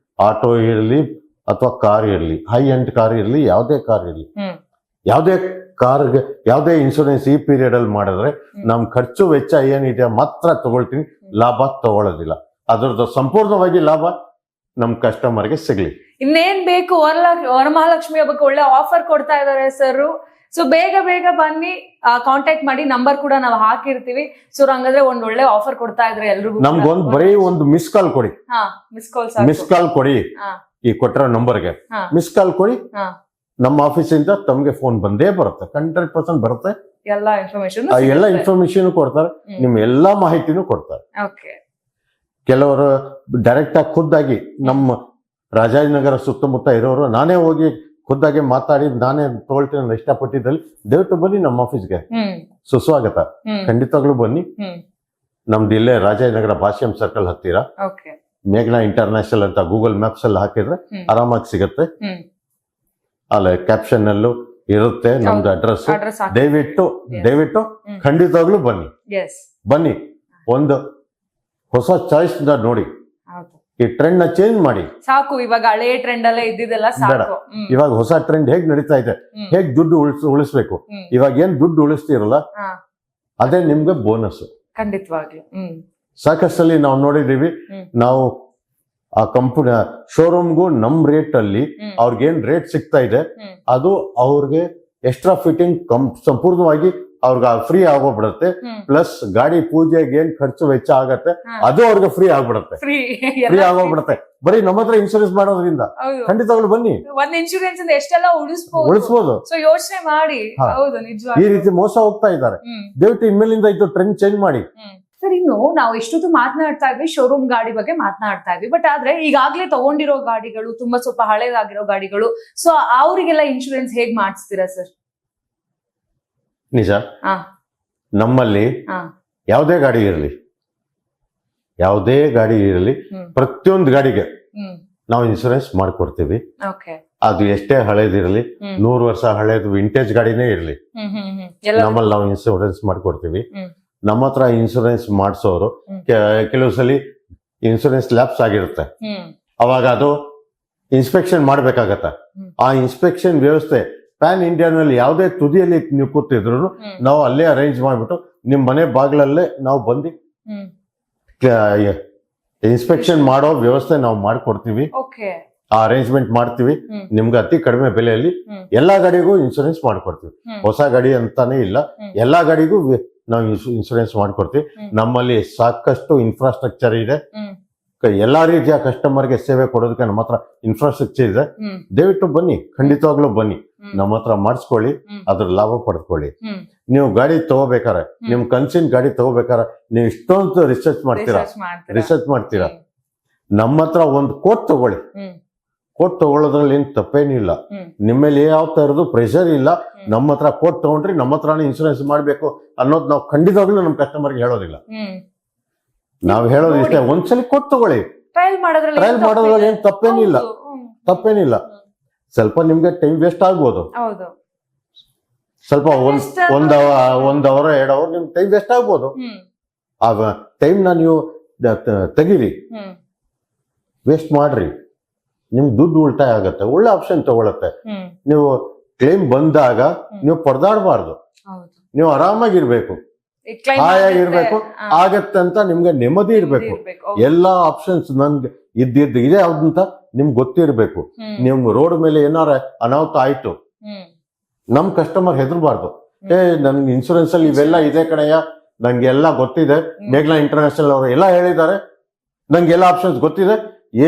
Speaker 1: ಆಟೋ ಇರಲಿ, ಅಥವಾ ಕಾರ್ ಇರಲಿ, ಹೈ ಎಂಡ್ ಕಾರ್ ಇರಲಿ, ಯಾವುದೇ ಕಾರ್ ಇರಲಿ, ಯಾವುದೇ ಕಾರ್ಗೆ ಯಾವುದೇ ಇನ್ಶೂರೆನ್ಸ್ ಈ ಪೀರಿಯಡ್ ಅಲ್ಲಿ ಮಾಡಿದ್ರೆ ನಮ್ ಖರ್ಚು ವೆಚ್ಚ ಏನಿದೆ ಮಾತ್ರ ತಗೊಳ್ತೀನಿ, ಲಾಭ ತಗೊಳ್ಳೋದಿಲ್ಲ. ಅದರದ್ದು ಸಂಪೂರ್ಣವಾಗಿ ಲಾಭ ನಮ್ ಕಸ್ಟಮರ್ಗೆ ಸಿಗ್ಲಿ.
Speaker 2: ಇನ್ನೇನ್ ಬೇಕು, ವರಮಹಾಲಕ್ಷ್ಮಿ ಹಬ್ಬಕ್ಕೆ ಒಳ್ಳೆ ಆಫರ್ ಕೊಡ್ತಾ ಇದಾರೆ ಸರ್. ಸೊ ಬೇಗ ಬನ್ನಿ, ಕಾಂಟ್ಯಾಕ್ಟ್ ಮಾಡಿ, ನಂಬರ್ ಕೂಡ ನಾವು ಹಾಕಿರ್ತೀವಿ. ಸೊ ಹಂಗಾದ್ರೆ ಒಂದ್ ಒಳ್ಳೆ ಆಫರ್ ಕೊಡ್ತಾ ಇದ್ರೆ ಎಲ್ರಿಗೂ.
Speaker 1: ನಮ್ಗೊಂದು ಬರೀ ಒಂದು ಮಿಸ್ ಕಾಲ್ ಕೊಡಿ, ಮಿಸ್ ಕಾಲ್ ಕೊಡಿ, ಈ ಕೊಟ್ಟಿರೋ ನಂಬರ್ಗೆ ಮಿಸ್ ಕಾಲ್ ಕೊಡಿ. ನಮ್ಮ ಆಫೀಸಿಂದ ತಮ್ಗೆ ಫೋನ್ ಬಂದೇ ಬರುತ್ತೆ, 100% ಬರುತ್ತೆ.
Speaker 2: ಎಲ್ಲಾ
Speaker 1: ಇನ್ಫಾರ್ಮೇಶನ್ ಕೊಡ್ತಾರೆ, ನಿಮ್ ಎಲ್ಲಾ ಮಾಹಿತಿನೂ ಕೊಡ್ತಾರೆ. ಕೆಲವರು ಡೈರೆಕ್ಟ್ ಆಗಿ ಖುದ್ದಾಗಿ ನಮ್ಮ ರಾಜಾಜಿನಗರ ಸುತ್ತಮುತ್ತ ಇರೋರು ನಾನೇ ಹೋಗಿ ಖುದ್ದಾಗಿ ಮಾತಾಡಿ ನಾನೇ ತಗೊಳ್ತೀನಿ ಅಂತ ಇಷ್ಟಪಟ್ಟಿದ್ದಲ್ಲಿ ದಯವಿಟ್ಟು ಬನ್ನಿ ನಮ್ಮ ಆಫೀಸ್ಗೆ, ಸುಸ್ವಾಗತ. ಖಂಡಿತವಾಗ್ಲೂ ಬನ್ನಿ. ನಮ್ದು ಇಲ್ಲೇ ರಾಜಾಜಿನಗರ ಭಾಷ್ಯಂ ಸರ್ಕಲ್ ಹತ್ತಿರ ಮೇಘನಾ ಇಂಟರ್ನ್ಯಾಷನಲ್ ಅಂತ ಗೂಗಲ್ ಮ್ಯಾಪ್ಸ್ ಅಲ್ಲಿ ಹಾಕಿದ್ರೆ ಆರಾಮಾಗಿ ಸಿಗತ್ತೆ. ಅಲ್ಲ ಕ್ಯಾಪ್ಷನ್ ಅಲ್ಲೂ ಇರುತ್ತೆ ನಮ್ದು ಅಡ್ರೆಸ್. ದಯವಿಟ್ಟು ಖಂಡಿತವಾಗ್ಲೂ ಬನ್ನಿ. ಒಂದು ಹೊಸ ಚಾಯ್ಸ್ ನೋಡಿ, ಈ ಟ್ರೆಂಡ್ ನ ಚೇಂಜ್ ಮಾಡಿ.
Speaker 2: ಸಾಕು, ಇವಾಗ ಹಳೆ ಟ್ರೆಂಡ್ ಅಲ್ಲೇ ಇದ್ದಿದ್ದೆಲ್ಲ ಸಾಕು.
Speaker 1: ಇವಾಗ ಹೊಸ ಟ್ರೆಂಡ್ ಹೇಗ್ ನಡೀತಾ ಇದೆ, ಹೇಗ್ ದುಡ್ಡು ಉಳಿಸ್ಬೇಕು, ಇವಾಗ ಏನ್ ದುಡ್ಡು ಉಳಿಸ್ತಿರಲ್ಲ ಅದೇ ನಿಮ್ಗೆ ಬೋನಸ್.
Speaker 2: ಖಂಡಿತವಾಗ್ಲು
Speaker 1: ಸಾಕಷ್ಟಲ್ಲಿ ನಾವು ನೋಡಿದೀವಿ. ನಾವು ಆ ಕಂಪನಿ ಶೋರೂಮ್ಗೂ ನಮ್ ರೇಟ್ ಅಲ್ಲಿ ಅವ್ರಿಗೇನ್ ರೇಟ್ ಸಿಗ್ತಾ ಇದೆ ಅದು ಅವ್ರಿಗೆ ಎಕ್ಸ್ಟ್ರಾ ಫಿಟ್ಟಿಂಗ್ ಸಂಪೂರ್ಣವಾಗಿ ಅವ್ರಿಗೆ ಫ್ರೀ ಆಗೋಗ್ಬಿಡತ್ತೆ. ಪ್ಲಸ್ ಗಾಡಿ ಪೂಜೆಗೆ ಏನ್ ಖರ್ಚು ವೆಚ್ಚ ಆಗತ್ತೆ ಅದು ಅವ್ರಿಗೆ ಫ್ರೀ ಆಗ್ಬಿಡತ್ತೆ, ಫ್ರೀ ಆಗೋಗ್ಬಿಡತ್ತೆ. ಬರೀ ನಮ್ಮ ಹತ್ರ ಇನ್ಶೂರೆನ್ಸ್ ಮಾಡೋದ್ರಿಂದ ಖಂಡಿತವಾಗ್ಲೂ ಬನ್ನಿ.
Speaker 2: ಒಂದ್ ಇನ್ಶೂರೆನ್ಸ್ ಎಷ್ಟೆಲ್ಲ ಉಳಿಸಬಹುದು. ಯೋಚನೆ ಮಾಡಿ.
Speaker 1: ಈ ರೀತಿ ಮೋಸ ಹೋಗ್ತಾ ಇದ್ದಾರೆ. ದಯವಿಟ್ಟು ಇನ್ಮೇಲಿಂದ ಇದು ಟ್ರೆಂಡ್ ಚೇಂಜ್ ಮಾಡಿ.
Speaker 2: ಸರ್, ಇನ್ನು ನಾವು ಎಷ್ಟೊತ್ತು ಮಾತನಾಡ್ತಾ ಇದ್ವಿ ಶೋರೂಮ್ ಗಾಡಿ ಬಗ್ಗೆ ಮಾತನಾಡ್ತಾ ಇದ್ವಿ. ಬಟ್ ಆದ್ರೆ ಈಗಾಗ್ಲೇ ತಗೊಂಡಿರೋ ಗಾಡಿಗಳು, ತುಂಬಾ ಸ್ವಲ್ಪ ಹಳೇದಾಗಿರೋ ಗಾಡಿಗಳು, ಸೊ ಅವರಿಗೆಲ್ಲ ಇನ್ಶೂರೆನ್ಸ್ ಹೇಗ್ ಮಾಡಿಸ್ತೀರಾ ಸರ್?
Speaker 1: ನಿಜ, ನಮ್ಮಲ್ಲಿ ಯಾವುದೇ ಗಾಡಿ ಇರಲಿ ಪ್ರತಿಯೊಂದು ಗಾಡಿಗೆ ನಾವು ಇನ್ಶೂರೆನ್ಸ್ ಮಾಡ್ಕೊಡ್ತೀವಿ. ಅದು ಎಷ್ಟೇ ಹಳೇದಿರಲಿ,
Speaker 2: ಹ್ಮ್.
Speaker 1: 100 ವರ್ಷ ಹಳೇದು ವಿಂಟೇಜ್ ಗಾಡಿನೇ ಇರಲಿ,
Speaker 2: ಎಲ್ಲ
Speaker 1: ನಮ್ಮಲ್ಲಿ ನಾವು ಇನ್ಸೂರೆನ್ಸ್ ಮಾಡ್ಕೊಡ್ತೀವಿ.
Speaker 2: ಹ್ಮ್.
Speaker 1: ನಮ್ಮ ಹತ್ರ ಇನ್ಸೂರೆನ್ಸ್ ಮಾಡಿಸೋರು
Speaker 2: ಹ್ಮ್.
Speaker 1: ಕೆಲವು ಸಲ ಇನ್ಸೂರೆನ್ಸ್ ಲ್ಯಾಪ್ಸ್ ಆಗಿರುತ್ತೆ, ಅವಾಗ ಅದು ಇನ್ಸ್ಪೆಕ್ಷನ್ ಮಾಡ್ಬೇಕಾಗತ್ತೆ.
Speaker 2: ಹ್ಮ್.
Speaker 1: ಆ ಇನ್ಸ್ಪೆಕ್ಷನ್ ವ್ಯವಸ್ಥೆ ಪ್ಯಾನ್ ಇಂಡಿಯಾನಲ್ಲಿ ಯಾವುದೇ ತುದಿಯಲ್ಲಿ ನೀವು ಕೂತಿದ್ರು ನಾವು ಅಲ್ಲೇ ಅರೇಂಜ್ ಮಾಡ್ಬಿಟ್ಟು ನಿಮ್ ಮನೆ ಬಾಗಿಲಲ್ಲೇ ನಾವು ಬಂದು ಇನ್ಸ್ಪೆಕ್ಷನ್ ಮಾಡೋ ವ್ಯವಸ್ಥೆ ನಾವು ಮಾಡ್ಕೊಡ್ತೀವಿ.
Speaker 2: ಓಕೆ.
Speaker 1: ಆ ಅರೇಂಜ್ಮೆಂಟ್ ಮಾಡ್ತೀವಿ.
Speaker 2: ಹ್ಮ್.
Speaker 1: ನಿಮ್ಗೆ ಅತಿ ಕಡಿಮೆ ಬೆಲೆಯಲ್ಲಿ
Speaker 2: ಹ್ಮ್.
Speaker 1: ಎಲ್ಲಾ ಗಾಡಿಗೂ ಇನ್ಸೂರೆನ್ಸ್ ಮಾಡ್ಕೊಡ್ತೀವಿ.
Speaker 2: ಹ್ಮ್.
Speaker 1: ಹೊಸ ಗಾಡಿ ಅಂತಾನೆ ಇಲ್ಲ,
Speaker 2: ಹ್ಮ್.
Speaker 1: ಎಲ್ಲಾ ಗಾಡಿಗೂ ನಾವು ಇನ್ಸೂರೆನ್ಸ್ ಮಾಡ್ಕೊಡ್ತೀವಿ.
Speaker 2: ಹ್ಮ್.
Speaker 1: ನಮ್ಮಲ್ಲಿ ಸಾಕಷ್ಟು ಇನ್ಫ್ರಾಸ್ಟ್ರಕ್ಚರ್ ಇದೆ.
Speaker 2: ಹ್ಮ್.
Speaker 1: ಎಲ್ಲಾ ರೀತಿಯ ಕಸ್ಟಮರ್ಗೆ ಸೇವೆ ಕೊಡೋದಕ್ಕೆ ನಮ್ಮ ಹತ್ರ ಇನ್ಫ್ರಾಸ್ಟ್ರಕ್ಚರ್ ಇದೆ.
Speaker 2: ಹ್ಮ್.
Speaker 1: ದಯವಿಟ್ಟು ಬನ್ನಿ, ಖಂಡಿತವಾಗ್ಲೂ ಬನ್ನಿ,
Speaker 2: ಹ್ಮ್.
Speaker 1: ನಮ್ಮ ಹತ್ರ ಮಾಡಿಸ್ಕೊಳ್ಳಿ,
Speaker 2: ಹ್ಮ್.
Speaker 1: ಅದ್ರ ಲಾಭ ಪಡೆದುಕೊಳ್ಳಿ.
Speaker 2: ಹ್ಮ್.
Speaker 1: ನೀವು ಗಾಡಿ ತಗೋಬೇಕಾರೆ, ನಿಮ್ ಕನ್ಸಿನ ಗಾಡಿ ತಗೋಬೇಕಾರೆ ನೀವು ಇಷ್ಟೊಂದು ರಿಸರ್ಚ್ ಮಾಡ್ತೀರಾ, ರಿಸರ್ಚ್ ಮಾಡ್ತೀರಾ. ನಮ್ಮ ಹತ್ರ ಒಂದು ಕೋಟ್ ತಗೊಳ್ಳಿ,
Speaker 2: ಹ್ಮ್.
Speaker 1: ಕೋಟ್ ತಗೊಳ್ಳೋದ್ರಲ್ಲಿ ಏನ್ ತಪ್ಪೇನಿಲ್ಲ.
Speaker 2: ಹ್ಮ್.
Speaker 1: ನಿಮ್ಮಲ್ಲಿ ಯಾವ ತರದ್ದು ಪ್ರೆಷರ್ ಇಲ್ಲ.
Speaker 2: ಹ್ಮ್.
Speaker 1: ನಮ್ಮ ಹತ್ರ ಕೋಟ್ ತಗೊಂಡ್ರಿ ನಮ್ಮ ಹತ್ರನೇ ಇನ್ಸೂರೆನ್ಸ್ ಮಾಡ್ಬೇಕು ಅನ್ನೋದು ನಾವು ಖಂಡಿತವಾಗ್ಲೂ ನಮ್ಮ ಕಸ್ಟಮರ್ಗೆ ಹೇಳೋದಿಲ್ಲ.
Speaker 2: ಹ್ಮ್.
Speaker 1: ನಾವು ಹೇಳೋದು ಇಷ್ಟೇ, ಒಂದ್ಸಲಿ ಕೋಟ್ ತಗೊಳ್ಳಿ,
Speaker 2: ಟ್ರಯಲ್ ಮಾಡೋದ್ರಲ್ಲಿ
Speaker 1: ಟ್ರಯಲ್ ಮಾಡೋದ್ರಲ್ಲಿ ಏನ್ ತಪ್ಪೇನಿಲ್ಲ, ತಪ್ಪೇನಿಲ್ಲ. ಸ್ವಲ್ಪ ನಿಮ್ಗೆ ಟೈಮ್ ವೇಸ್ಟ್ ಆಗ್ಬೋದು,
Speaker 2: ಹೌದು.
Speaker 1: ಸ್ವಲ್ಪ ಒಂದ್ ಅವರ್ 2 ಅವರ್ ನಿಮ್ ಟೈಮ್ ವೇಸ್ಟ್ ಆಗ್ಬೋದು.
Speaker 2: ಹ್ಮ್.
Speaker 1: ಆ ಟೈಮ್ನ ನೀವು ತೆಗೀರಿ,
Speaker 2: ಹ್ಮ್.
Speaker 1: ವೇಸ್ಟ್ ಮಾಡ್ರಿ, ನಿಮ್ ದುಡ್ಡು ಉಳಿತಾಯ ಆಗತ್ತೆ, ಒಳ್ಳೆ ಆಪ್ಷನ್ ತಗೊಳತ್ತೆ.
Speaker 2: ಹ್ಮ್.
Speaker 1: ನೀವು ಕ್ಲೇಮ್ ಬಂದಾಗ ನೀವು ಪರದಾಡಬಾರ್ದು,
Speaker 2: ಹೌದು.
Speaker 1: ನೀವು ಆರಾಮಾಗಿರ್ಬೇಕು,
Speaker 2: ಈ claim
Speaker 1: ಹಾಯಾಗಿರ್ಬೇಕು,
Speaker 2: ಆಗುತ್ತೆ.
Speaker 1: ಆಗತ್ತೆ ಅಂತ ನಿಮ್ಗೆ ನೆಮ್ಮದಿ ಇರ್ಬೇಕು.
Speaker 2: ಇರ್ಬೇಕು. ಹೌದು.
Speaker 1: ಎಲ್ಲಾ ಆಪ್ಷನ್ಸ್ ನನ್ಗೆ ಇದೆ ಯಾವ್ದಂತ ನಿಮ್ಗೆ ಗೊತ್ತಿರ್ಬೇಕು.
Speaker 2: ಹ್ಮ್.
Speaker 1: ನಿಮ್ ರೋಡ್ ಮೇಲೆ ಏನಾರ ಅನಾಹುತ ಆಯ್ತು,
Speaker 2: ಹ್ಮ್.
Speaker 1: ನಮ್ ಕಸ್ಟಮರ್ ಹೆದರ್ಬಾರ್ದು. ನನ್ಗೆ ಇನ್ಸೂರೆನ್ಸ್ ಅಲ್ಲಿ ಇವೆಲ್ಲ ಇದೆ ಕಣಯ್ಯ, ನಂಗೆ ಎಲ್ಲ ಗೊತ್ತಿದೆ, ಮೇಘ್ನಾ ಇಂಟರ್ನ್ಯಾಷನಲ್ ಅವರು ಎಲ್ಲ ಹೇಳಿದ್ದಾರೆ, ನಂಗೆ ಎಲ್ಲ ಆಪ್ಷನ್ಸ್ ಗೊತ್ತಿದೆ,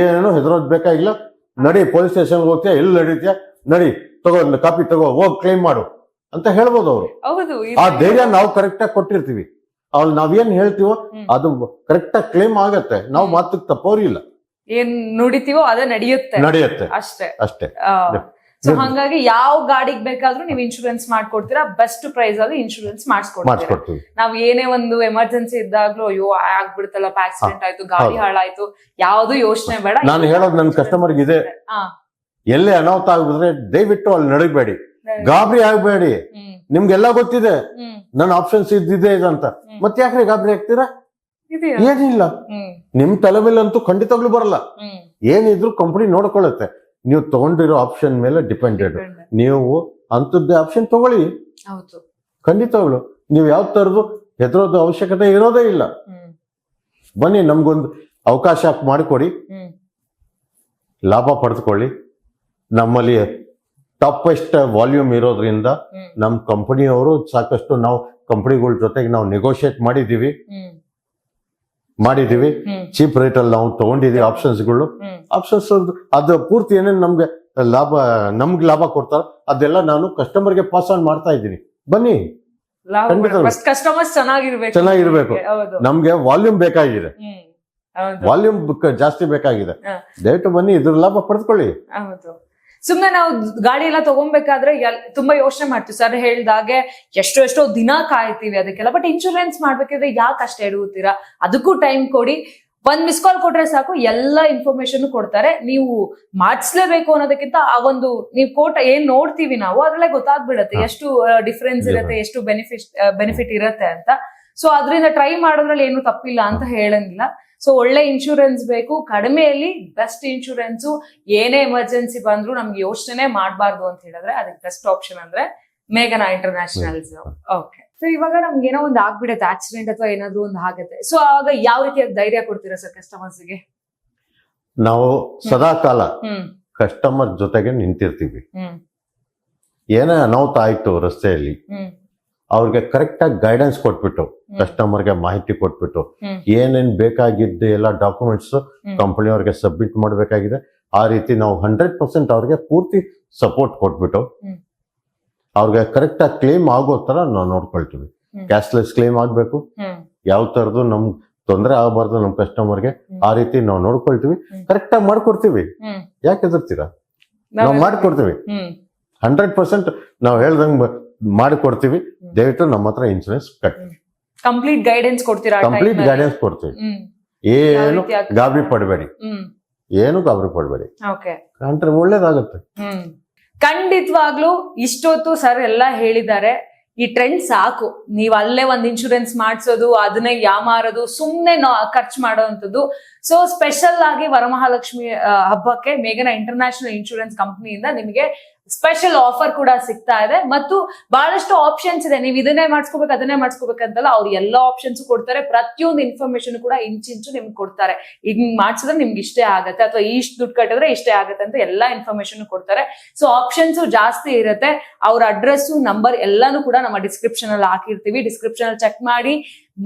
Speaker 1: ಏನು ಹೆದರೋದ್ ಬೇಕಾಗಿಲ್ಲ, ನಡಿ ಪೊಲೀಸ್ ಸ್ಟೇಷನ್ ಹೋಗ್ತೀಯಾ, ಎಲ್ಲಿ ನಡೀತೀಯಾ, ನಡಿ ತಗೋ ಕಾಪಿ ತಗೋ, ಹೋಗಿ ಕ್ಲೈಮ್ ಮಾಡು ಅಂತ ಹೇಳ್ಬೋದು ಅವರು.
Speaker 2: ಹೌದು.
Speaker 1: ಆ ಧೈರ್ಯ ನಾವು ಕರೆಕ್ಟ್ ಆಗಿ ಕೊಟ್ಟಿರ್ತೀವಿ. ಅವ್ರು ನಾವೇನ್ ಹೇಳ್ತೀವೋ ಅದು ಕರೆಕ್ಟ್ ಆಗಿ ಕ್ಲೇಮ್ ಆಗತ್ತೆ, ನಾವು ಮಾತಕ್ಕೆ ತಪ್ಪೋರಿಲ್ಲ.
Speaker 2: ಏನ್ ನುಡಿತೀವೋ ಅದೇ ನಡೆಯುತ್ತೆ ಅಷ್ಟೇ.
Speaker 1: ಅಷ್ಟೇ.
Speaker 2: ಸೊ ಹಂಗಾಗಿ ಯಾವ ಗಾಡಿಗೆ ಬೇಕಾದ್ರೂ ನೀವು ಇನ್ಶೂರೆನ್ಸ್ ಮಾಡ್ಕೊಡ್ತೀರಾ, ಬೆಸ್ಟ್ ಪ್ರೈಸ್ ಅಲ್ಲಿ ಇನ್ಶೂರೆನ್ಸ್ ಮಾಡಿಸ್ಕೊಡ್ತೀವಿ. ನಾವ್ ಏನೇ ಒಂದು ಎಮರ್ಜೆನ್ಸಿ ಇದ್ದಾಗ್ಲೂ ಅಯ್ಯೋ ಆಗ್ಬಿಡ್ತಲ್ಲ, ಆಕ್ಸಿಡೆಂಟ್ ಆಯ್ತು, ಗಾಡಿ ಹಾಳಾಯ್ತು, ಯಾವ್ದು ಯೋಚನೆ ಬೇಡ.
Speaker 1: ನಾನು ಹೇಳೋದು ನನ್ನ ಕಸ್ಟಮರ್ ಇದೆ, ಎಲ್ಲೇ ಅನಾಹುತ ಆಗ್ಬಿಟ್ರೆ ದಯವಿಟ್ಟು ಅಲ್ಲಿ ನಡಗಬೇಡಿ, ಗಾಬರಿ ಆಗ್ಬೇಡಿ. ನಿಮ್ಗೆಲ್ಲ ಗೊತ್ತಿದೆ ನನ್ನ ಆಪ್ಷನ್ಸ್ ಇದ್ದಿದೆ ಇದಂತ, ಮತ್ತೆ ಯಾಕ್ರೆ ಗಾಬರಿ ಆಗ್ತೀರಾ? ಏನಿಲ್ಲ, ನಿಮ್ ತಲೆ ಮೇಲೆ ಅಂತೂ ಖಂಡಿತವಾಗ್ಲೂ ಬರಲ್ಲ. ಏನಿದ್ರು ಕಂಪನಿ ನೋಡ್ಕೊಳ್ಳುತ್ತೆ. ನೀವು ತಗೊಂಡಿರೋ ಆಪ್ಷನ್ ಮೇಲೆ ಡಿಪೆಂಡೆಡ್. ನೀವು ಅಂತದ್ದೇ ಆಪ್ಷನ್ ತಗೊಳ್ಳಿ, ಖಂಡಿತವಾಗ್ಲು ನೀವು ಯಾವ ತರದ್ದು ಹೆದರೋದು ಅವಶ್ಯಕತೆ ಇರೋದೇ ಇಲ್ಲ. ಬನ್ನಿ, ನಮ್ಗೊಂದು ಅವಕಾಶ ಮಾಡಿಕೊಡಿ, ಲಾಭ ಪಡೆದುಕೊಳ್ಳಿ. ನಮ್ಮಲ್ಲಿ ಟಾಪೆಸ್ಟ್ ವಾಲ್ಯೂಮ್ ಇರೋದ್ರಿಂದ ನಮ್ಮ ಕಂಪನಿಯವರು ಸಾಕಷ್ಟು, ನಾವು ಕಂಪನಿಗಳ ಜೊತೆಗೆ ನಾವು ನೆಗೋಷಿಯೇಟ್ ಮಾಡಿದೀವಿ, ಚೀಪ್ ರೇಟ್ ಅಲ್ಲಿ ನಾವು ತಗೊಂಡಿದೀವಿ ಆಪ್ಷನ್ಸ್ಗಳು. ಆಪ್ಷನ್ಸ್ ಅದು ಪೂರ್ತಿ ಏನೇನು ನಮ್ಗೆ ಲಾಭ ಕೊಡ್ತಾರ ಅದೆಲ್ಲ ನಾನು ಕಸ್ಟಮರ್ಗೆ ಪಾಸ್ ಆನ್ ಮಾಡ್ತಾ ಇದ್ದೀನಿ. ಬನ್ನಿ,
Speaker 2: ಕಸ್ಟಮರ್ಸ್
Speaker 1: ಚೆನ್ನಾಗಿರ್ಬೇಕು. ನಮ್ಗೆ ವಾಲ್ಯೂಮ್ ಬೇಕಾಗಿದೆ, ವಾಲ್ಯೂಮ್ ಜಾಸ್ತಿ ಬೇಕಾಗಿದೆ. ದಯವಿಟ್ಟು ಬನ್ನಿ, ಇದ್ರ ಲಾಭ ಪಡೆದುಕೊಳ್ಳಿ.
Speaker 2: ಸುಮ್ನೆ ನಾವು ಗಾಡಿ ಎಲ್ಲ ತಗೊಬೇಕಾದ್ರೆ ತುಂಬಾ ಯೋಚನೆ ಮಾಡ್ತೀವಿ. ಸರ್ ಹೇಳ್ದಾಗೆ ಎಷ್ಟೋ ದಿನ ಕಾಯ್ತೀವಿ ಅದಕ್ಕೆಲ್ಲ. ಬಟ್ ಇನ್ಶೂರೆನ್ಸ್ ಮಾಡ್ಬೇಕಿದ್ರೆ ಯಾಕೆ ಅಷ್ಟೇ ಎಡುತ್ತೀರಾ? ಅದಕ್ಕೂ ಟೈಮ್ ಕೊಡಿ. ಒಂದ್ ಮಿಸ್ ಕಾಲ್ ಕೊಟ್ರೆ ಸಾಕು, ಎಲ್ಲ ಇನ್ಫಾರ್ಮೇಶನ್ ಕೊಡ್ತಾರೆ. ನೀವು ಮಾಡಿಸ್ಲೇಬೇಕು ಅನ್ನೋದಕ್ಕಿಂತ ಆ ಒಂದು ನೀವು ಕೋಟ ಏನ್ ನೋಡ್ತೀವಿ ನಾವು ಅದ್ರಲ್ಲೇ ಗೊತ್ತಾಗ್ಬಿಡತ್ತೆ ಎಷ್ಟು ಡಿಫ್ರೆನ್ಸ್ ಇರುತ್ತೆ, ಎಷ್ಟು ಬೆನಿಫಿಟ್ ಇರತ್ತೆ ಅಂತ. ಸೊ ಅದರಿಂದ ಟ್ರೈ ಮಾಡೋದ್ರಲ್ಲಿ ಏನು ತಪ್ಪಿಲ್ಲ ಅಂತ ಹೇಳಂಗಿಲ್ಲ. ಸೊ ಒಳ್ಳೆ ಇನ್ಶೂರೆನ್ಸ್ ಬೇಕು, ಕಡಿಮೆಯಲ್ಲಿ ಬೆಸ್ಟ್ ಇನ್ಶೂರೆನ್ಸ್. ಏನೇ ಎಮರ್ಜೆನ್ಸಿ ಬಂದ್ರು ನಮ್ಗೆ ಯೋಚನೆ ಮಾಡಬಾರ್ದು ಅಂತ ಹೇಳಿದ್ರೆ ಅದಕ್ಕೆ ಬೆಸ್ಟ್ ಆಪ್ಷನ್ ಅಂದ್ರೆ ಮೇಘನಾ ಇಂಟರ್ನ್ಯಾಷನಲ್ಸ್. ಓಕೆ. ಸೊ ಇವಾಗ ನಮ್ಗೆ ಏನೋ ಒಂದು ಆಗ್ಬಿಡುತ್ತೆ, ಆಕ್ಸಿಡೆಂಟ್ ಅಥವಾ ಏನಾದ್ರು ಒಂದು ಆಗುತ್ತೆ. ಸೊ ಆಗ ಯಾವ ರೀತಿಯಾಗಿ ಧೈರ್ಯ ಕೊಡ್ತೀರಾ ಸರ್ ಕಸ್ಟಮರ್ಸ್ಗೆ?
Speaker 1: ನಾವು ಸದಾ ಕಾಲ ಕಸ್ಟಮರ್ ಜೊತೆಗೆ ನಿಂತಿರ್ತೀವಿ. ಏನೇ ಅನಾಹುತ ಆಯ್ತು ರಸ್ತೆಯಲ್ಲಿ, ಅವ್ರಿಗೆ ಕರೆಕ್ಟ್ ಆಗಿ ಗೈಡೆನ್ಸ್ ಕೊಟ್ಬಿಟ್ಟು, ಕಸ್ಟಮರ್ಗೆ ಮಾಹಿತಿ ಕೊಟ್ಬಿಟ್ಟು, ಏನೇನ್ ಬೇಕಾಗಿದ್ದು ಎಲ್ಲ ಡಾಕ್ಯುಮೆಂಟ್ಸ್ ಕಂಪನಿಯವ್ರಿಗೆ ಸಬ್ಮಿಟ್ ಮಾಡ್ಬೇಕಾಗಿದೆ. ಆ ರೀತಿ ನಾವು 100% ಅವ್ರಿಗೆ ಪೂರ್ತಿ ಸಪೋರ್ಟ್ ಕೊಟ್ಬಿಟ್ಟು ಅವ್ರಿಗೆ ಕರೆಕ್ಟ್ ಆಗಿ ಕ್ಲೇಮ್ ಆಗೋ ತರ ನಾವು ನೋಡ್ಕೊಳ್ತೀವಿ. ಕ್ಯಾಶ್ಲೆಸ್ ಕ್ಲೇಮ್ ಆಗ್ಬೇಕು, ಯಾವ ತರದ್ದು ನಮ್ ತೊಂದರೆ ಆಗಬಾರ್ದು ನಮ್ ಕಸ್ಟಮರ್ಗೆ. ಆ ರೀತಿ ನಾವು ನೋಡ್ಕೊಳ್ತೀವಿ, ಕರೆಕ್ಟ್ ಆಗಿ ಮಾಡ್ಕೊಡ್ತೀವಿ. ಯಾಕೆ ಹೆದರ್ತೀರಾ? ನಾವು ಮಾಡ್ಕೊಡ್ತೀವಿ 100%. ನಾವು ಹೇಳ್ದಂಗ್ ಮಾಡಿಕೊಡ್ತೀವಿ. ದಯವಿಟ್ಟು ನಮ್ಮ ಹತ್ರ ಇನ್ಶೂರೆನ್ಸ್ ಕಟ್ಟಿ
Speaker 2: ಕಂಪ್ಲೀಟ್ ಗೈಡೆನ್ಸ್ ಕೊಡ್ತೀರಾ?
Speaker 1: ಕಂಪ್ಲೀಟ್ ಗೈಡೆನ್ಸ್ ಕೊಡ್ತೀವಿ, ಏನು ಗಾಬರಿ ಪಡಬೇಡಿ. ಏನು ಗಾಬರಿ ಪಡ್ಬೇಡಿ,
Speaker 2: ಓಕೆ.
Speaker 1: ಕಂಡ್ರೆ ಒಳ್ಳೇದಾಗುತ್ತೆ.
Speaker 2: ಖಂಡಿತವಾಗ್ಲೂ ಇಷ್ಟೊತ್ತು ಸರ್ ಎಲ್ಲ ಹೇಳಿದ್ದಾರೆ. ಈ ಟ್ರೆಂಡ್ ಸಾಕು. ನೀವ್ ಅಲ್ಲೇ ಒಂದ್ ಇನ್ಶೂರೆನ್ಸ್ ಮಾಡ್ಸೋದು, ಅದನ್ನೇ ಯಾಮಾರೋದು, ಸುಮ್ನೆ ಖರ್ಚು ಮಾಡೋವಂಥದ್ದು. ಸೊ ಸ್ಪೆಷಲ್ ಆಗಿ ವರಮಹಾಲಕ್ಷ್ಮಿ ಹಬ್ಬಕ್ಕೆ ಮೇಘನಾ ಇಂಟರ್ನ್ಯಾಷನಲ್ ಇನ್ಶೂರೆನ್ಸ್ ಕಂಪನಿಯಿಂದ ನಿಮಗೆ ಸ್ಪೆಷಲ್ ಆಫರ್ ಕೂಡ ಸಿಗ್ತಾ ಇದೆ. ಮತ್ತು ಬಹಳಷ್ಟು ಆಪ್ಷನ್ಸ್ ಇದೆ. ನೀವು ಇದನ್ನೇ ಮಾಡಿಸ್ಕೋಬೇಕು, ಅದನ್ನೇ ಮಾಡಿಸ್ಕೋಬೇಕಂತಲ್ಲ, ಅವ್ರು ಎಲ್ಲಾ ಆಪ್ಷನ್ಸ್ ಕೊಡ್ತಾರೆ. ಪ್ರತಿಯೊಂದು ಇನ್ಫಾರ್ಮೇಶನ್ ಕೂಡ ಇಂಚಿಂಚು ನಿಮ್ಗೆ ಕೊಡ್ತಾರೆ. ಹಿಂಗ್ ಮಾಡ್ಸಿದ್ರೆ ನಿಮ್ಗೆ ಇಷ್ಟೇ ಆಗತ್ತೆ, ಅಥವಾ ಇಷ್ಟು ದುಡ್ಡು ಕಟ್ಟಿದ್ರೆ ಇಷ್ಟೇ ಆಗತ್ತೆ ಅಂತ ಎಲ್ಲಾ ಇನ್ಫಾರ್ಮೇಶನ್ ಕೊಡ್ತಾರೆ. ಸೊ ಆಪ್ಷನ್ಸ್ ಜಾಸ್ತಿ ಇರುತ್ತೆ. ಅವ್ರ ಅಡ್ರೆಸ್, ನಂಬರ್ ಎಲ್ಲಾನು ಕೂಡ ನಮ್ಮ ಡಿಸ್ಕ್ರಿಪ್ಷನ್ ಅಲ್ಲಿ ಹಾಕಿರ್ತೀವಿ. ಡಿಸ್ಕ್ರಿಪ್ಷನ್ ಅಲ್ಲಿ ಚೆಕ್ ಮಾಡಿ.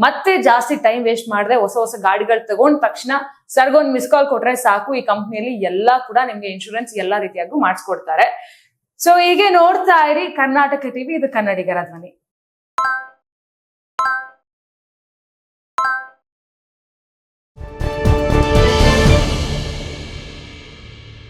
Speaker 2: ಮತ್ತೆ ಜಾಸ್ತಿ ಟೈಮ್ ವೇಸ್ಟ್ ಮಾಡದೆ ಹೊಸ ಹೊಸ ಗಾಡಿಗಳು ತಗೊಂಡ ತಕ್ಷಣ ಸರ್ಗೊಂದು ಮಿಸ್ ಕಾಲ್ ಕೊಟ್ರೆ ಸಾಕು. ಈ ಕಂಪ್ನಿಯಲ್ಲಿ ಎಲ್ಲಾ ಕೂಡ ನಿಮ್ಗೆ ಇನ್ಶೂರೆನ್ಸ್ ಎಲ್ಲಾ ರೀತಿಯಾಗೂ ಮಾಡಿಸ್ಕೊಡ್ತಾರೆ. ಸೊ ಹೀಗೆ ನೋಡ್ತಾ ಇರಿ ಕರ್ನಾಟಕ ಟಿವಿ, ಇದು ಕನ್ನಡಿಗರ ಧ್ವನಿ.